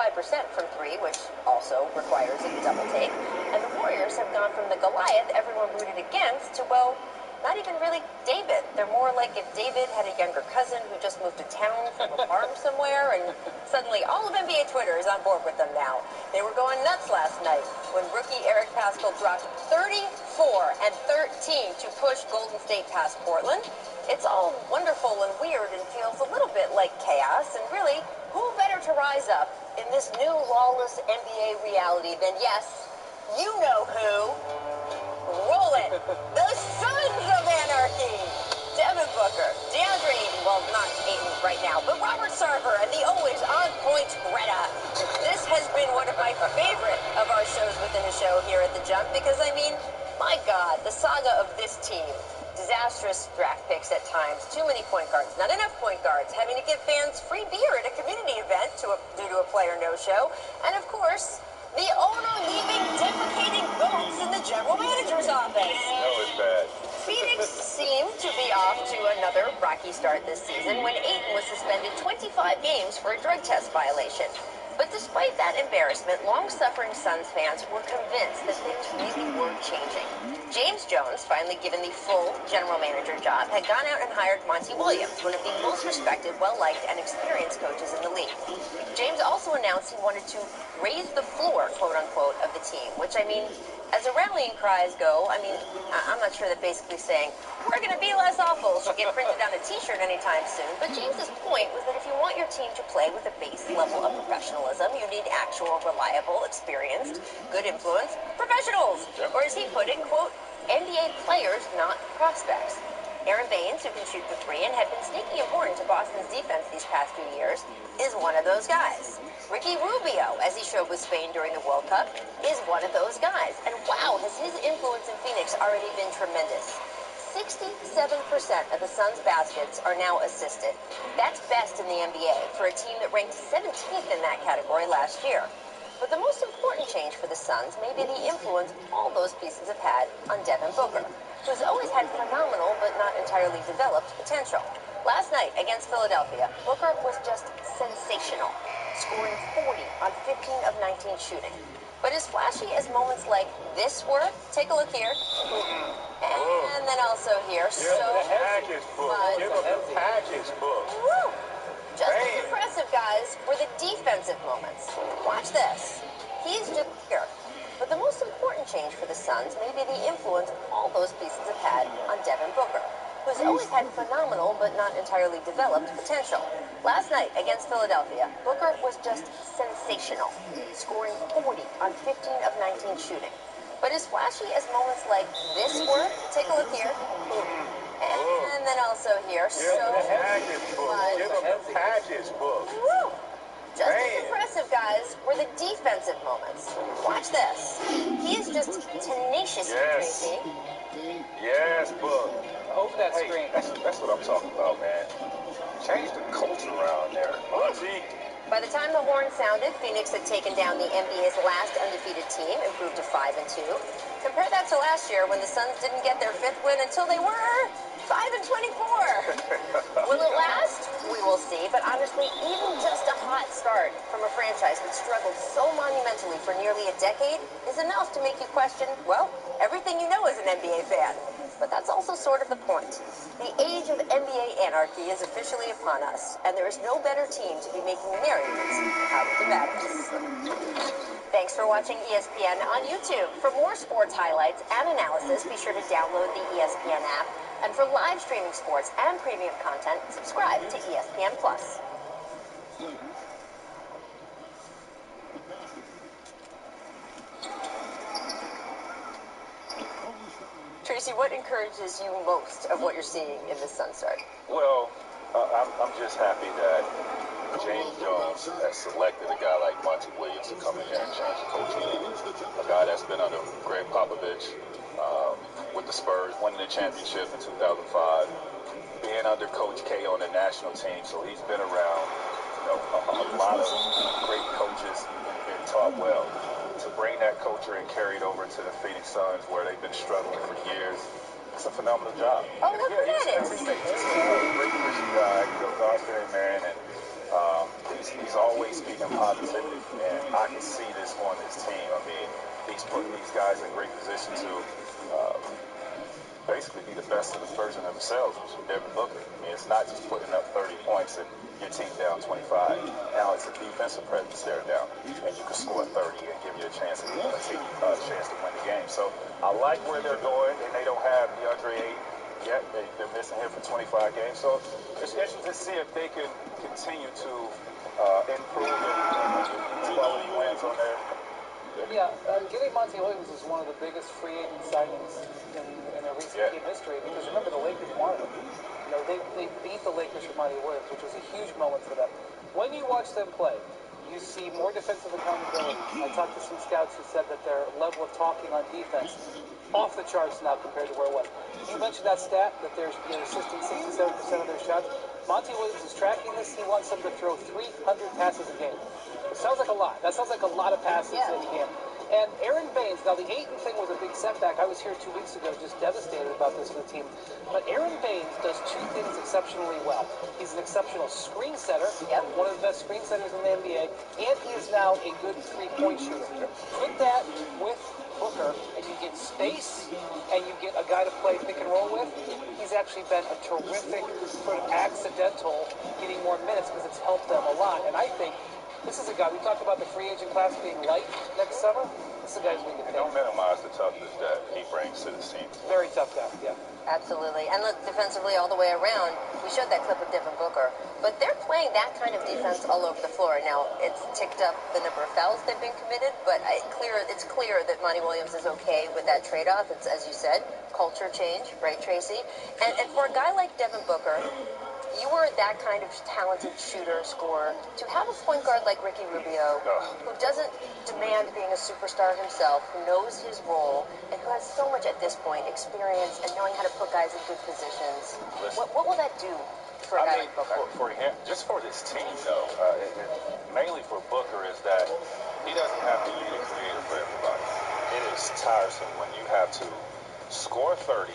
from three, which also requires a double take. And the Warriors have gone from the Goliath everyone rooted against to, well, not even really David. They're more like if David had a younger cousin who just moved to town from a farm somewhere, and suddenly all of NBA Twitter is on board with them now. They were going nuts last night when rookie Eric Paschall dropped 34-13 to push Golden State past Portland. It's all wonderful and weird and feels a little bit like chaos, and really, who better to rise up in this new lawless NBA reality than, yes, you know who? Roll it! The Sons of Anarchy! Devin Booker, DeAndre Ayton, well, not Ayton right now, but Robert Sarver and the always on-point Greta. This has been one of my favorite of our shows within a show here at The Jump because, I mean, my God, the saga of this team. Disastrous draft picks at times, too many point guards, not enough point guards, having to give fans free beer at a community event due to a player no-show, and of course, the owner leaving defecating goats in the general manager's office. That was bad. Phoenix seemed to be off to another rocky start this season when Ayton was suspended 25 games for a drug test violation. But despite that embarrassment, long-suffering Suns fans were convinced that things really were changing. James Jones, finally given the full general manager job, had gone out and hired Monty Williams, one of the most respected, well-liked, and experienced coaches in the league. James also announced he wanted to raise the floor, quote-unquote, of the team, which, I mean, as the rallying cries go, I mean, I'm not sure that basically saying, we're going to be less awful should get printed on a t-shirt anytime soon, but James's point was that if you want your team to play with a base level of professionalism, you need actual, reliable, experienced, good influence professionals. Or as he put it, quote, NBA players, not prospects. Aaron Baines, who can shoot the three and had been sneaky important to Boston's defense these past few years, is one of those guys. Ricky Rubio, as he showed with Spain during the World Cup, is one of those guys. And wow, has his influence in Phoenix already been tremendous. 67% of the Suns' baskets are now assisted. That's best in the NBA for a team that ranked 17th in that category last year. But the most important change for the Suns may be the influence all those pieces have had on Devin Booker, who's always had phenomenal but not entirely developed potential. Last night against Philadelphia, Booker was just sensational, scoring 40 on 15 of 19 shooting. But as flashy as moments like this were, take a look here, and then also here, Give the package book. Give them the package book. Woo! Just as impressive, guys, were the defensive moments. Watch this. He's just here. But the most important change for the Suns may be the influence all those pieces have had on Devin Booker, who's always had phenomenal but not entirely developed potential. Last night against Philadelphia, Booker was just sensational, scoring 40 on 15 of 19 shooting. But as flashy as moments like this were, take a look here, and then also here, Give them the package book. Give them the package book. Woo! Just as impressive, guys, were the defensive moments. Watch this. He is just tenacious, Tracy. Yes, book. Over that screen. That's what I'm talking about, man. Change the culture around there. Monty, By the time the horn sounded, Phoenix had taken down the NBA's last undefeated team, improved to 5-2. Compare that to last year when the Suns didn't get their 5th win until they were 5-24. Will it last? We will see. But honestly, even just a hot start from a franchise that struggled so monumentally for nearly a decade is enough to make you question, well, everything you know as an NBA fan. But that's also sort of the point. The age of NBA anarchy is officially upon us, and there is no better team to be making merriment out of the madness. Thanks for watching ESPN on YouTube. For more sports highlights and analysis, be sure to download the ESPN app. And for live streaming sports and premium content, subscribe to ESPN+. Tracy, what encourages you most of what you're seeing in this Sun start? Well, I'm just happy that James Jones has selected a guy like Monty Williams to come in here and change the coaching. A guy that's been under Greg Popovich with the Spurs, winning the championship in 2005, being under Coach K on the national team. So he's been around, a lot of great coaches and been taught well. To bring that culture and carry it over to the Phoenix Suns, where they've been struggling for years, it's a phenomenal job. Oh, look who that is. He's a great Christian guy. He's a God-fearing man, and he's always speaking positivity. And I can see this on his team. I mean, he's putting these guys in great position to basically be the best of the version of themselves, which is Devin Booker. I mean, it's not just putting up 30 points and your team down 25. Now it's a defensive presence there now, and you can score 30 and give you a chance to win the game. So I like where they're going, and they don't have DeAndre Ayton yet. They're missing him for 25 games. So it's interesting to see if they can continue to improve and quality wins on there. Yeah, getting Monty Williams is one of the biggest free agent signings in a recent team history, because remember, the Lakers wanted him. They beat the Lakers for Monty Williams, which was a huge moment for them. When you watch them play, you see more defensive accountability. I talked to some scouts who said that their level of talking on defense off the charts now compared to where it was. You mentioned that stat, that they're assisting 67% of their shots. Monty Williams is tracking this. He wants them to throw 300 passes a game. It sounds like a lot. That sounds like a lot of passes in a game. And Aaron Baines, now the Ayton thing was a big setback. I was here 2 weeks ago just devastated about this for the team. But Aaron Baines does 2 things exceptionally well. He's an exceptional screen setter, one of the best screen setters in the NBA, and he is now a good three-point shooter. Put that with Booker, and you get space, and you get a guy to play pick and roll with. He's actually been a terrific sort of accidental getting more minutes, because it's helped them a lot. And I think this is a guy, we talked about the free agent class being light next summer. This is a guy we can take. Don't minimize the toughness that he brings to this team. Very tough guy, yeah. Absolutely. And look, defensively all the way around, we showed that clip of Devin Booker, but they're playing that kind of defense all over the floor. Now, it's ticked up the number of fouls they've been committed, but it's clear that Monty Williams is okay with that trade-off. It's, as you said, culture change, right, Tracy? And for a guy like Devin Booker, you were that kind of talented shooter, scorer. To have a point guard like Ricky Rubio, who doesn't demand being a superstar himself, who knows his role, and who has so much at this point experience and knowing how to put guys in good positions, what will that do for a guy like Booker? For him, just for this team, though, mainly for Booker, is that he doesn't have to be the creator for everybody. It is tiresome when you have to score 30,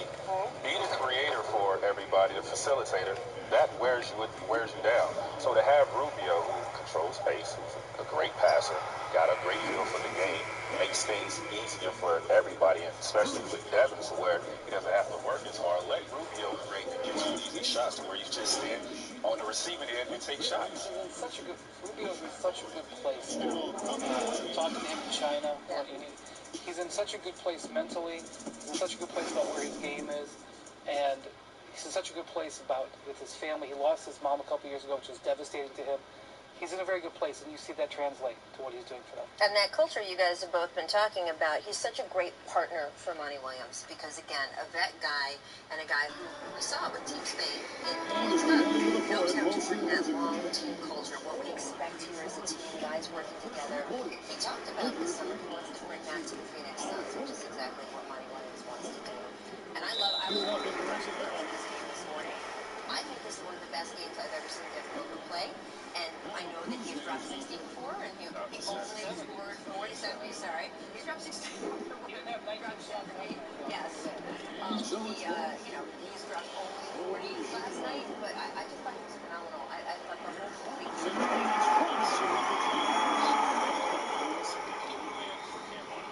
be the creator for everybody, the facilitator. That wears you down. So to have Rubio, who controls pace, who's a great passer, got a great feel for the game, makes things easier for everybody, and especially with Devin, so where he doesn't have to work as hard. Let Rubio create and give you easy shots to where you just stand on the receiving end and take shots. Rubio's in such a good place now. Talking to him in China, he's in such a good place mentally. He's in such a good place about where his game is, and he's in such a good place with his family. He lost his mom a couple years ago, which was devastating to him. He's in a very good place, and you see that translate to what he's doing for them. And that culture you guys have both been talking about, he's such a great partner for Monty Williams, because, again, a vet guy and a guy who we saw with Team Spain knows how to bring that long team culture, what we expect here as a team, guys working together. He talked about this summer he wants to bring back to the Phoenix Suns, which is exactly what Monty Williams wants to do. And I was watching this game this morning. I think this is one of the best games I've ever seen Devin Booker play, and I know that he has dropped 64, and he only scored 47. Sorry, he's dropped 64. He didn't have 19 shots. Yes. He's dropped only 40 last night, but I just thought he was phenomenal. I thought the whole complete team.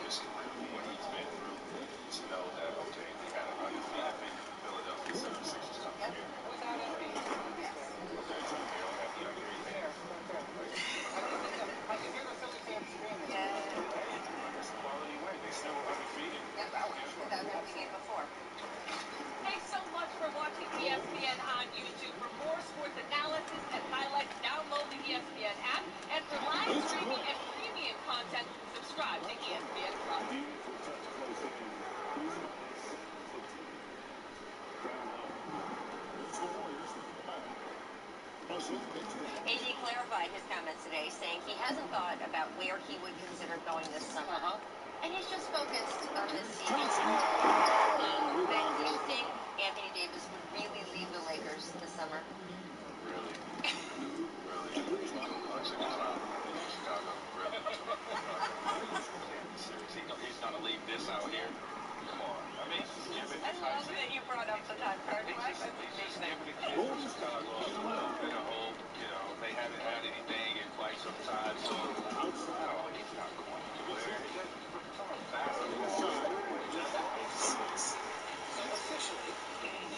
What he's been through, to know that, okay, they had an undefeated Philadelphia 76ers coming here. Without Embiid. Yes. Okay, so they don't have the upgrade there. I can hear the Philly fans screaming. That's a quality win. They still were undefeated without him. Without him the game before. Thanks so much for watching ESPN on YouTube. For more sports analysis and highlights, download the ESPN app. And for live streaming and premium content, subscribe to ESPN Plus. AD clarified his comments today, saying he hasn't thought about where he would consider going this summer. And he's just focused on this season. But do you think Anthony Davis would really leave the Lakers this summer? Really? Chicago. Really? Seriously, he's gonna leave this out here? Come on. I mean, I love that you brought up the time card. He's just giving the kids in Chicago a little bit of hope. They haven't had anything in quite some time, so he's not going anywhere. So officially,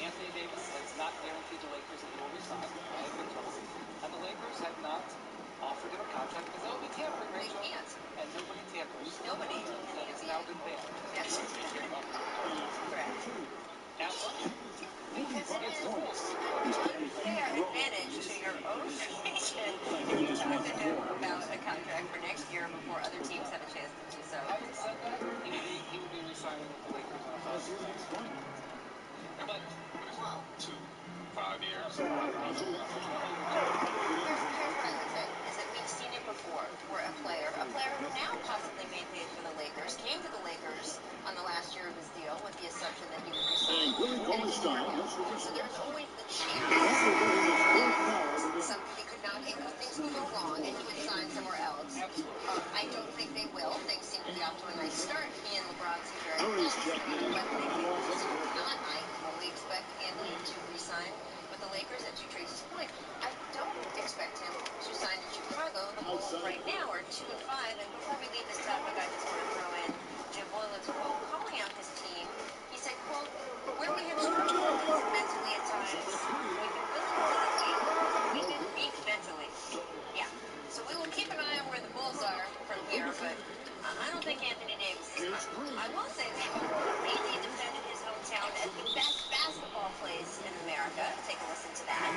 Anthony Davis has not guaranteed the Lakers that he will resign. That has been told. And the Lakers have not offered him a contract because that would be tampering, right? They can't. And nobody tampers. Nobody. That has now been banned. Yes. Correct. Absolutely. Because it is an unfair advantage to your organization if you talk to him about a contract for next year before other teams have a chance to do so. Having said that, he would be resigning with the Lakers on a 5-year contract. But, 5 years. Here's what I would say, is that we've seen it before, where a player who now possibly may play for the Lakers, came to the Lakers on the last year of his deal with the assumption that he would resign, and it didn't work out. So there's always the chance things could go wrong and he would sign somewhere else. I don't think they will. Things seem to be off to a nice start. He and LeBron seem very close. But I fully expect Anthony to resign with the Lakers. And to Tracy's point, I don't expect him to sign in Chicago. The Bulls right now are 2-5. And before we leave this topic, I just want to throw in Jim Boylan's quote calling out his team. He said, quote, "Where we have struggled is mentally at times. We've been weak mentally." Yeah. So we will keep an eye on where the Bulls are from here, but I don't think Anthony Davis is coming. I will say that AD defended his hometown as the best basketball place in America. Take a listen to that.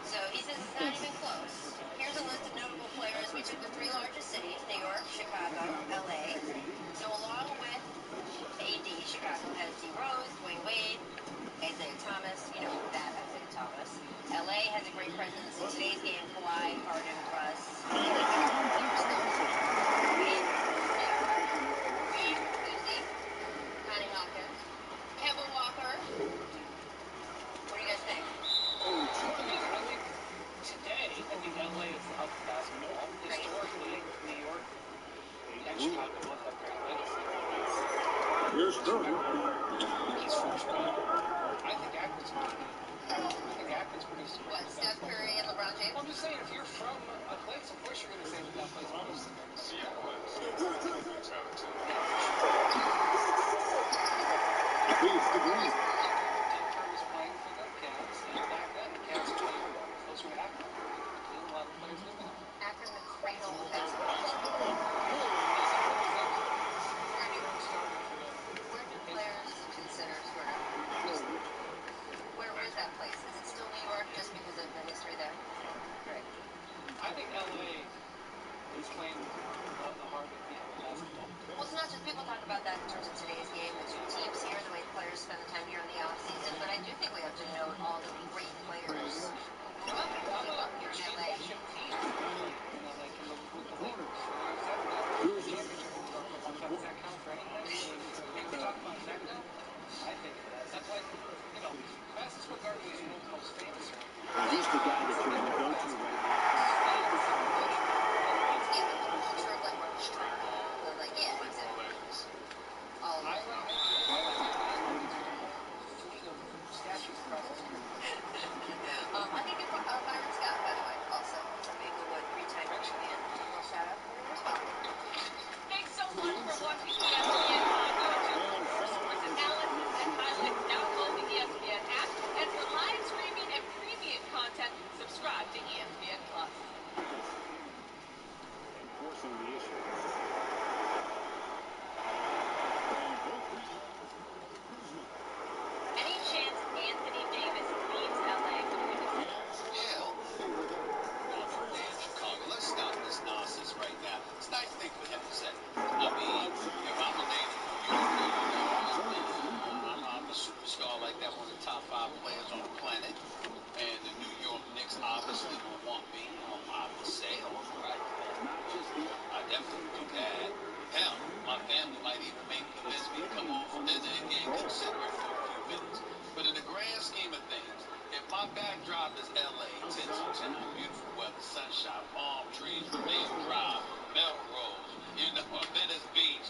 So he says it's not even close. Here's a list of notable players. We took the 3 largest cities, New York, Chicago, LA. So along with AD, Chicago has D. Rose, Dwayne Wade, Isaiah Thomas, that Isaiah Thomas. LA has a great presence in today's game. Kawhi, Harden, Russ. Connie Hawkins, Kevin Walker. What do you guys think? Today, I think LA is the hub of basketball. Historically, New York and Chicago both have great legacy. Here's Curry. He's first round. I think Akron's pretty good. What, Steph Curry and LeBron James? I'm just saying, if you're from a place, of course you're going to say that place almost. Akron, the cradle of basketball. Where do players consider sort of, where is that place? Is it still New York just because of the history there? Right. I think LA is playing the heart of basketball. Well, it's not just people talk about that in terms of today's game. The two teams here, the way players spend the time here in the offseason, but I do think we have to note all the great players who grew up and came up here in LA. He's the guy that you're going to go to right now. Yeah, but the culture of like like, yeah, exactly. All of it. I think it's Byron Scott, by the way, also. Inglewood, three-time champion. Little shout out for him as well. Thanks so much for watching ESPN on YouTube. For more sports analysis and highlights, download the ESPN app. And for live streaming and premium content, subscribe to ESPN Plus. Enforcing the issue. Any chance Anthony Davis leaves LA before the season? Hell, damn Chicago. Let's stop this nonsense right now. It's a nice thing for him to say. I mean, if I'm a native New Yorker, I'm a superstar like that, one of the top 5 players on the planet, and the New York Knicks obviously will want me on the sale, right? I definitely do that. Hell, my family might even convince me to come over for dinner and consider it for a few minutes. But in the grand scheme of things, if my backdrop is LA, Tinseltown, beautiful weather, sunshine, palm trees, Rodeo Drive, Melrose, Venice Beach,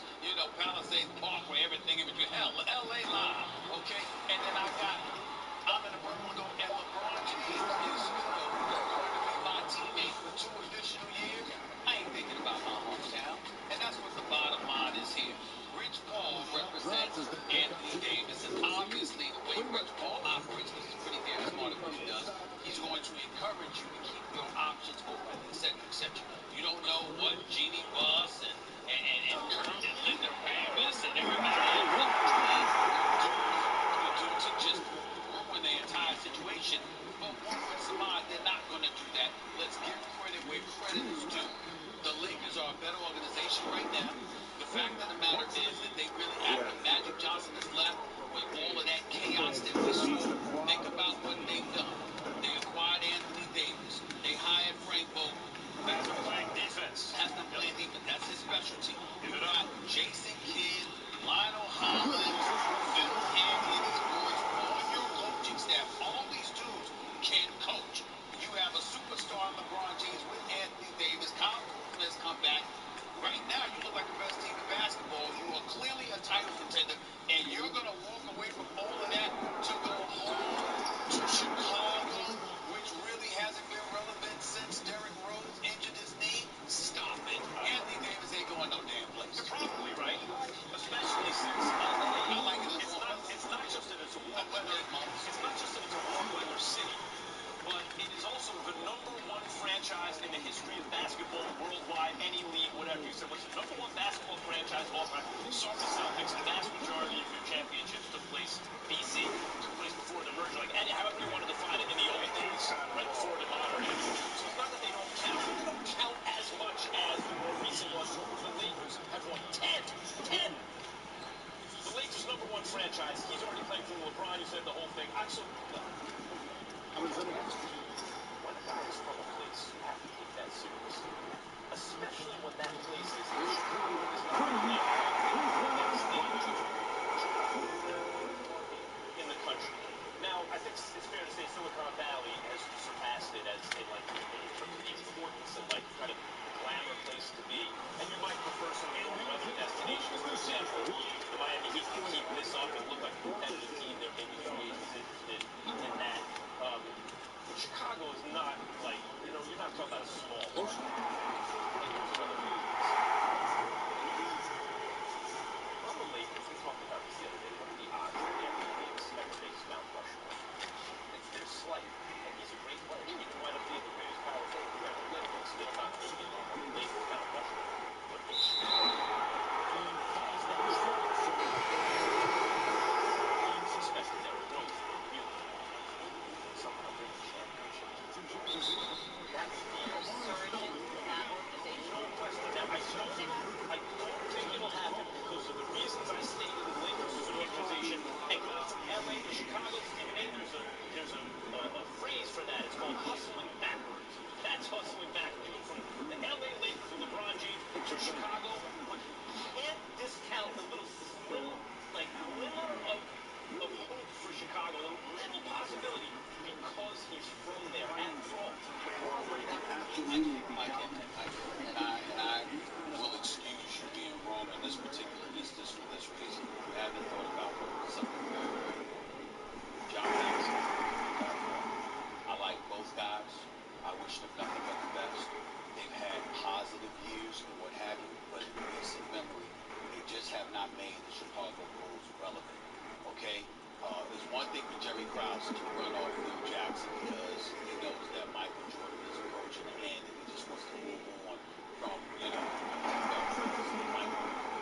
Palisades Park, where everything in between. Hell, LA Live, okay? And then I'm in a Bermuda and LeBron James is, going to be my teammate for 2 additional years. I ain't thinking about my hometown. And that's what the bottom line is here. Rich Paul represents Anthony Davis, and obviously the way Rich Paul operates, because he's pretty damn smart at what he does, he's going to encourage you to keep your options open, etc., etc. You don't know what Jeannie Buss and Kurt and Linda Ramis and everybody else do to just ruin the entire situation. But one would surmise they're not going to do that. Let's give credit where credit is due. The Lakers are a better organization right now. The fact of the matter is that they really, after Magic Johnson has left, with all of that chaos that we saw, think about what they've done. They acquired Anthony Davis. They hired Frank Vogel. Has him playing defense. Has them playing defense. That's his specialty. You got Jason Kidd, Lionel Hollins, Phil Handy, these boys on your coaching staff. All these dudes can coach. You have a superstar in LeBron James with Anthony Davis. Kyle Kuzma has come back. Right now, you look like the best team in basketball. You are clearly a title contender, and you're going to walk away from all of that to go home to Chicago, which really hasn't been relevant since Derrick Rose injured his knee. Stop it. Anthony Davis ain't going no damn place. You're probably right, especially since LA. It's not just that it's a warm weather. It's not just that it's a warm weather city, but it is also the #1 franchise in the history of basketball worldwide, any league, whatever. You said, what's the #1 basketball franchise of all time? Sorry, Celtics, the vast majority of your championships took place BC, took place before the merger, like however you want to define it in the old days, right before the modern age. So it's not that they don't count, but they don't count as much as the more recent ones. The Lakers have won 10. The Lakers' #1 franchise. He's already playing for LeBron. You said the whole thing. When a guy is from a place, you have to take that seriously. Especially when that place is in the country. Now, I think it's fair to say Silicon Valley has surpassed it as in terms of the importance and kind of the glamour place to be. And you might prefer some of the other destinations. For example, the Miami Heat can keep this up and look like a competitive team. There may be free agents interested in that. Chicago is not you're not talking about a small market. On the Lakers, we talked about this the other day. What are the odds that Anthony Davis ever makes Mount Rushmore? They're slight, and he's a great player. He can wind up being the greatest power forward we've ever lived, and still not making the Lakers Mount Rushmore. But in Chicago, especially Derrick Rose, really somehow bring a championship. That would be absurd. And I will excuse you being wrong in this particular instance for this reason. You haven't thought about something very, very important. John Paxson, I like both guys. I wish them nothing but the best. They've had positive years and what have you, but in recent memory, they just have not made the Chicago Bulls relevant. Okay? There's one thing for Jerry Krause to run off Phil Jackson because he knows that Michael Jordan is approaching the end and he just wants to move on from, Michael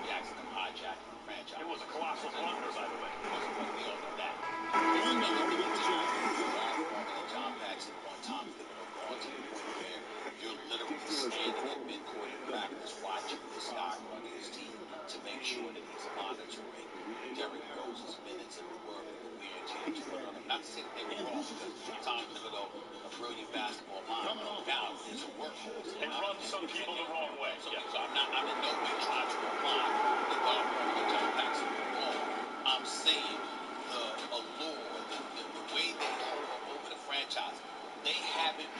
Jackson and hijacking the franchise. It was a colossal blunder, by the way. We all know that. There's another thing in time. Ron Foreman and John Paxson one time could have gone to the point where you're literally standing at midcourt in practice watching this guy on his team to make sure that he's monitoring Derrick Rose's minutes and the work and the wear and tear that you put on him. Not to say that they were wrong, because Tom Thibodeau, a brilliant basketball mind, now is a workhorse. It runs some people the wrong way. So I'm in no way trying to imply that Ron Foreman and John Paxson were wrong. I'm saying the allure, the way they hold over the franchise, they haven't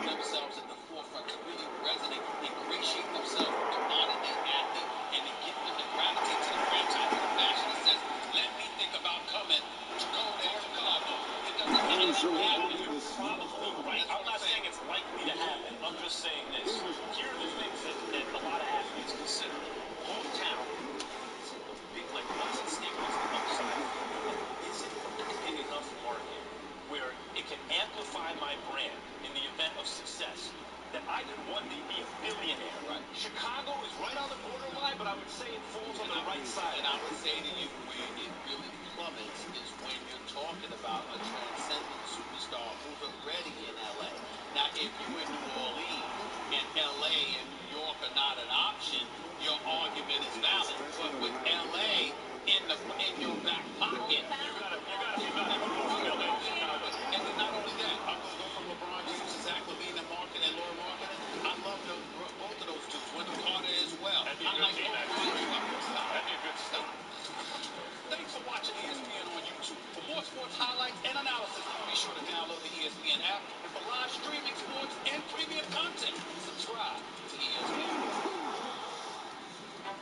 themselves at the forefront to really resonate, ingratiate themselves with the modern day athlete, and to get them to gravitate to the franchise in a fashion that says, let me think about coming to go there to Chicago. It doesn't happen. You're probably right. I'm not saying it's likely to happen. I'm just saying this. Here are the things that a lot of athletes consider. Hometown. Like, what's at stake? What's the upside? Is it a big enough market where it can amplify my brand in the event of success that I could one day be a billionaire? Right. Chicago is right on the borderline, but I would say it falls on the right side. And I would say to you, where it really plummets is when you're talking about a transcendent superstar who's already in L.A. Now, if you're in New Orleans and L.A. and New York are not an option, your argument is valid. But with L.A. in your back pocket, You gotta be valuable. and then not only that, I'm going to go from LeBron James to Zach LaVine and Market and Laura Market. I love both of those dudes. Wendell Carter as well. That'd be a good team, actually. That'd be a good start. Thanks for watching ESPN on YouTube. For more sports highlights and analysis, be sure to download the ESPN app. And for live streaming sports and premium content, subscribe to ESPN.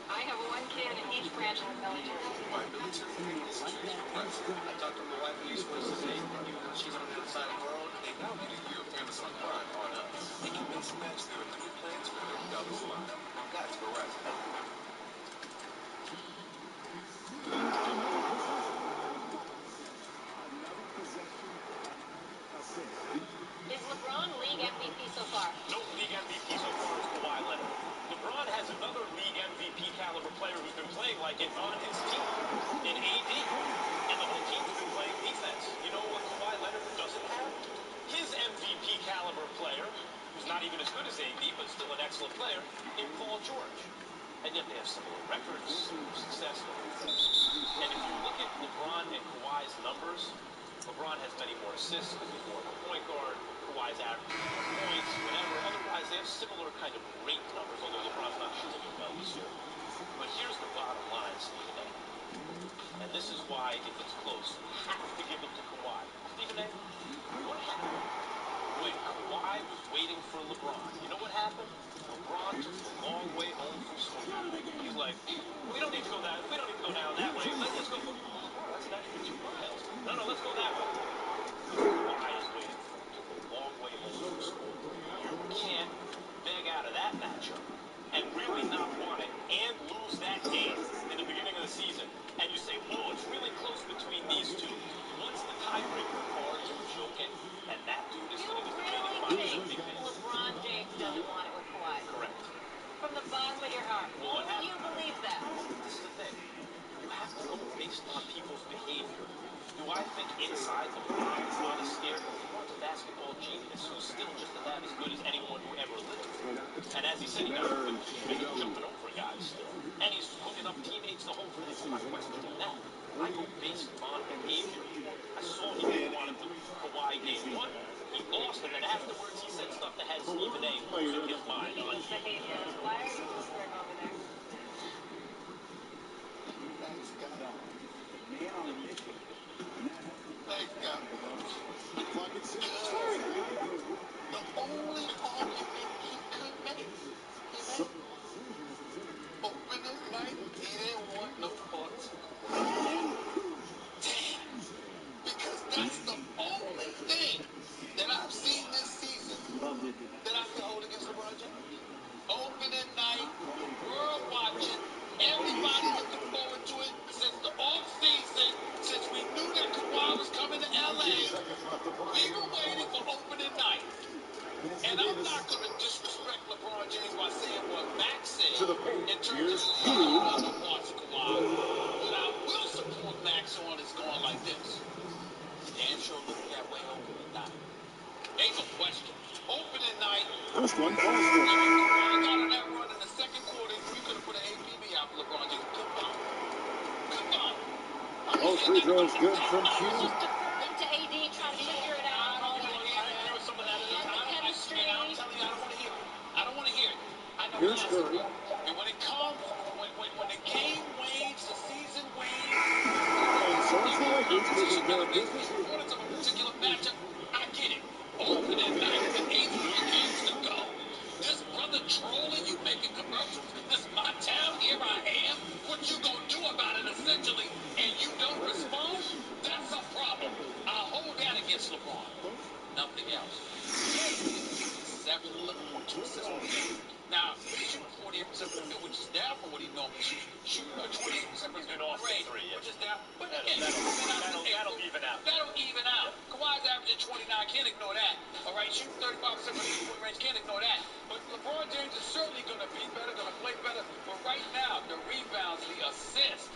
I have one kid in each branch of the military. My military is impressed. I talked to my wife police force today, even though she's on the other side of the world, they now need to hear famous on crime on us. They can mix and match their 3 plans for their double line. Guys, go right. Is LeBron league MVP so far? No league MVP so far is Kawhi Leonard. LeBron has another league MVP caliber player who's been playing like it on his team in AD. And the whole team's been playing defense. You know what Kawhi Leonard doesn't have? His MVP caliber player, who's not even as good as AD, but still an excellent player, in Paul George. And yet they have similar records, success. And if you look at LeBron and Kawhi's numbers, LeBron has many more assists because he's more of a point guard. Kawhi's average points, whatever. Otherwise, they have similar kind of great numbers, although LeBron's not shooting it well this year. But here's the bottom line, Stephen A. And this is why, if it's close, you have to give it to Kawhi. Stephen A., what happened when Kawhi was waiting for LeBron? You know what happened? LeBron took the long way home from school. He's like, we don't need to go down that way. Let's go. That's an extra 2 miles. No, let's go that way. Kawhi is waiting for him. Took a long way home from school. You can't beg out of that matchup and really not want it and lose that game in the beginning of the season. And you say, oh, it's really close between these two. What's the tiebreaker? Cards, you're joking. And that dude is sitting You really think LeBron James doesn't want it with Kawhi? Correct. From the bottom of your heart. Well, Only you believe that. This is the thing. You have to go based on people's behavior. Do I think inside LeBron is not as scared? LeBron's a basketball genius who's still just about as good as anyone who ever lived. And as he said, he got he's jumping over guys still. And he's hooking up teammates the whole thing. I'm not questioning that. I go based on behavior. I saw he didn't want to do Kawhi game 1. He lost, and then afterwards he said stuff that had Stephen A. losing his mind. Behavior. Why are you whispering over there? Thanks, God. Man on a mission. Thanks, God. Clock at 6. First one, Boston. I got on that run in the second quarter. You could have put an APB out for LeBron James. Goodbye. All free throws good from Q. Just deferring to AD, trying to figure it out. I don't want to hear some of that. I'm telling you, I don't want to hear it. I don't want to hear it. I know Here's Curry. and when it comes, when the game wanes, the season wanes, And so it's the Lakers taking care of business. importance of a particular matchup, I get it. Opening night with 8 more games to go. This brother trolling you, making commercials. This is my town, here I am. What you gonna do about it, essentially, and you don't respond? That's a problem. I'll hold that against LeBron. Nothing else. 7, 11.2 assists per game. Now, he's shooting 48% from the field, which is down from what he normally shoots. Shooting 28% from the range, which is down. But again, that'll even out. That'll even out. Kawhi's averaging 29. Can't ignore that. All right, shooting 35% from the three-point range. Can't ignore that. But LeBron James is certainly going to be better, going to play better. But right now, the rebounds, the assists,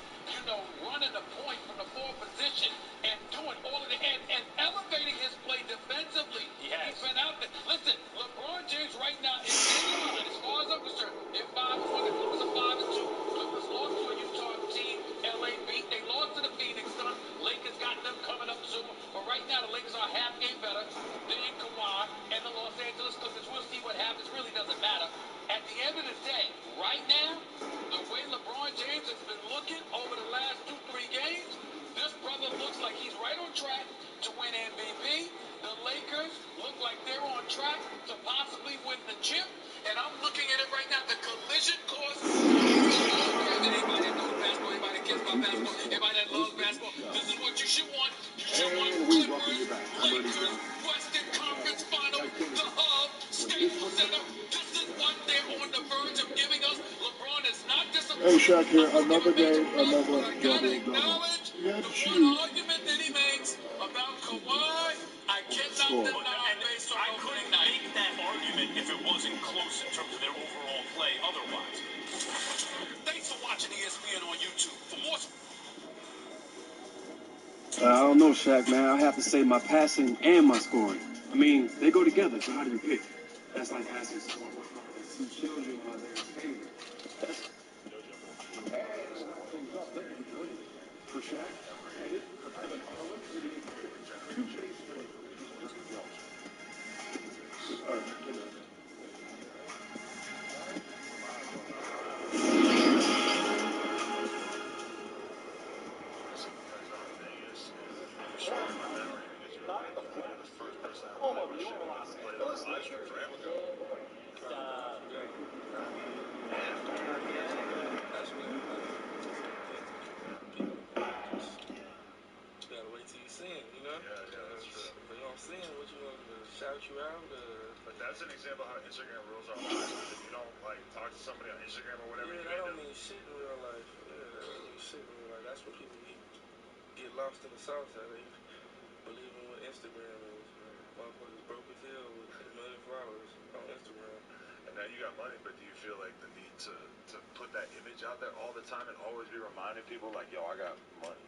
running the point from the forward position and doing all of the and elevating his play defensively. He's been out there. Listen, LeBron James right now is in line, as far as I'm concerned. They're 5-1. The Clippers are 5-2. Clippers lost to a Utah team. LA beat. They lost to the Phoenix Suns. Lakers got them coming up soon. But right now, the Lakers are a half game better than Kawhi and the Los Angeles Clippers. We'll see what happens. Really doesn't matter. At the end of the day, right now, the way LeBron James has been looking over the last 2-3 games, this brother looks like he's right on track to win MVP. The Lakers look like they're on track to possibly win the chip. And I'm looking at it right now. The collision course. Anybody that knows basketball, anybody that cares about basketball, anybody that loves basketball, this is what you should want. You should want Clippers, Lakers, Western Conference Final, the hub, Staples Center. This is what they're on the verge of giving us. LeBron is not disappointed. Hey, Shaq here. Another day, another double-double. The one argument that he makes about Kawhi, I cannot deny based on opening night. Make that argument if it wasn't close in terms of their overall play otherwise. Thanks for watching ESPN on YouTube. For more. I don't know, Shaq, man. I have to say my passing and my scoring. I mean, they go together, so how do you pick? That's like asking someone what color two children are their favorite. For Shaq. Shout you out, but that's an example of how Instagram rules are live. If you don't talk to somebody on Instagram or whatever, that don't mean shit in real life. Yeah, that don't mean shit in real life. That's what people get lost in the sauce at. They believe in what Instagram is. Motherfuckers broke as hell with 10 million followers on Instagram. And now you got money, but do you feel like the need to put that image out there all the time and always be reminding people yo, I got money?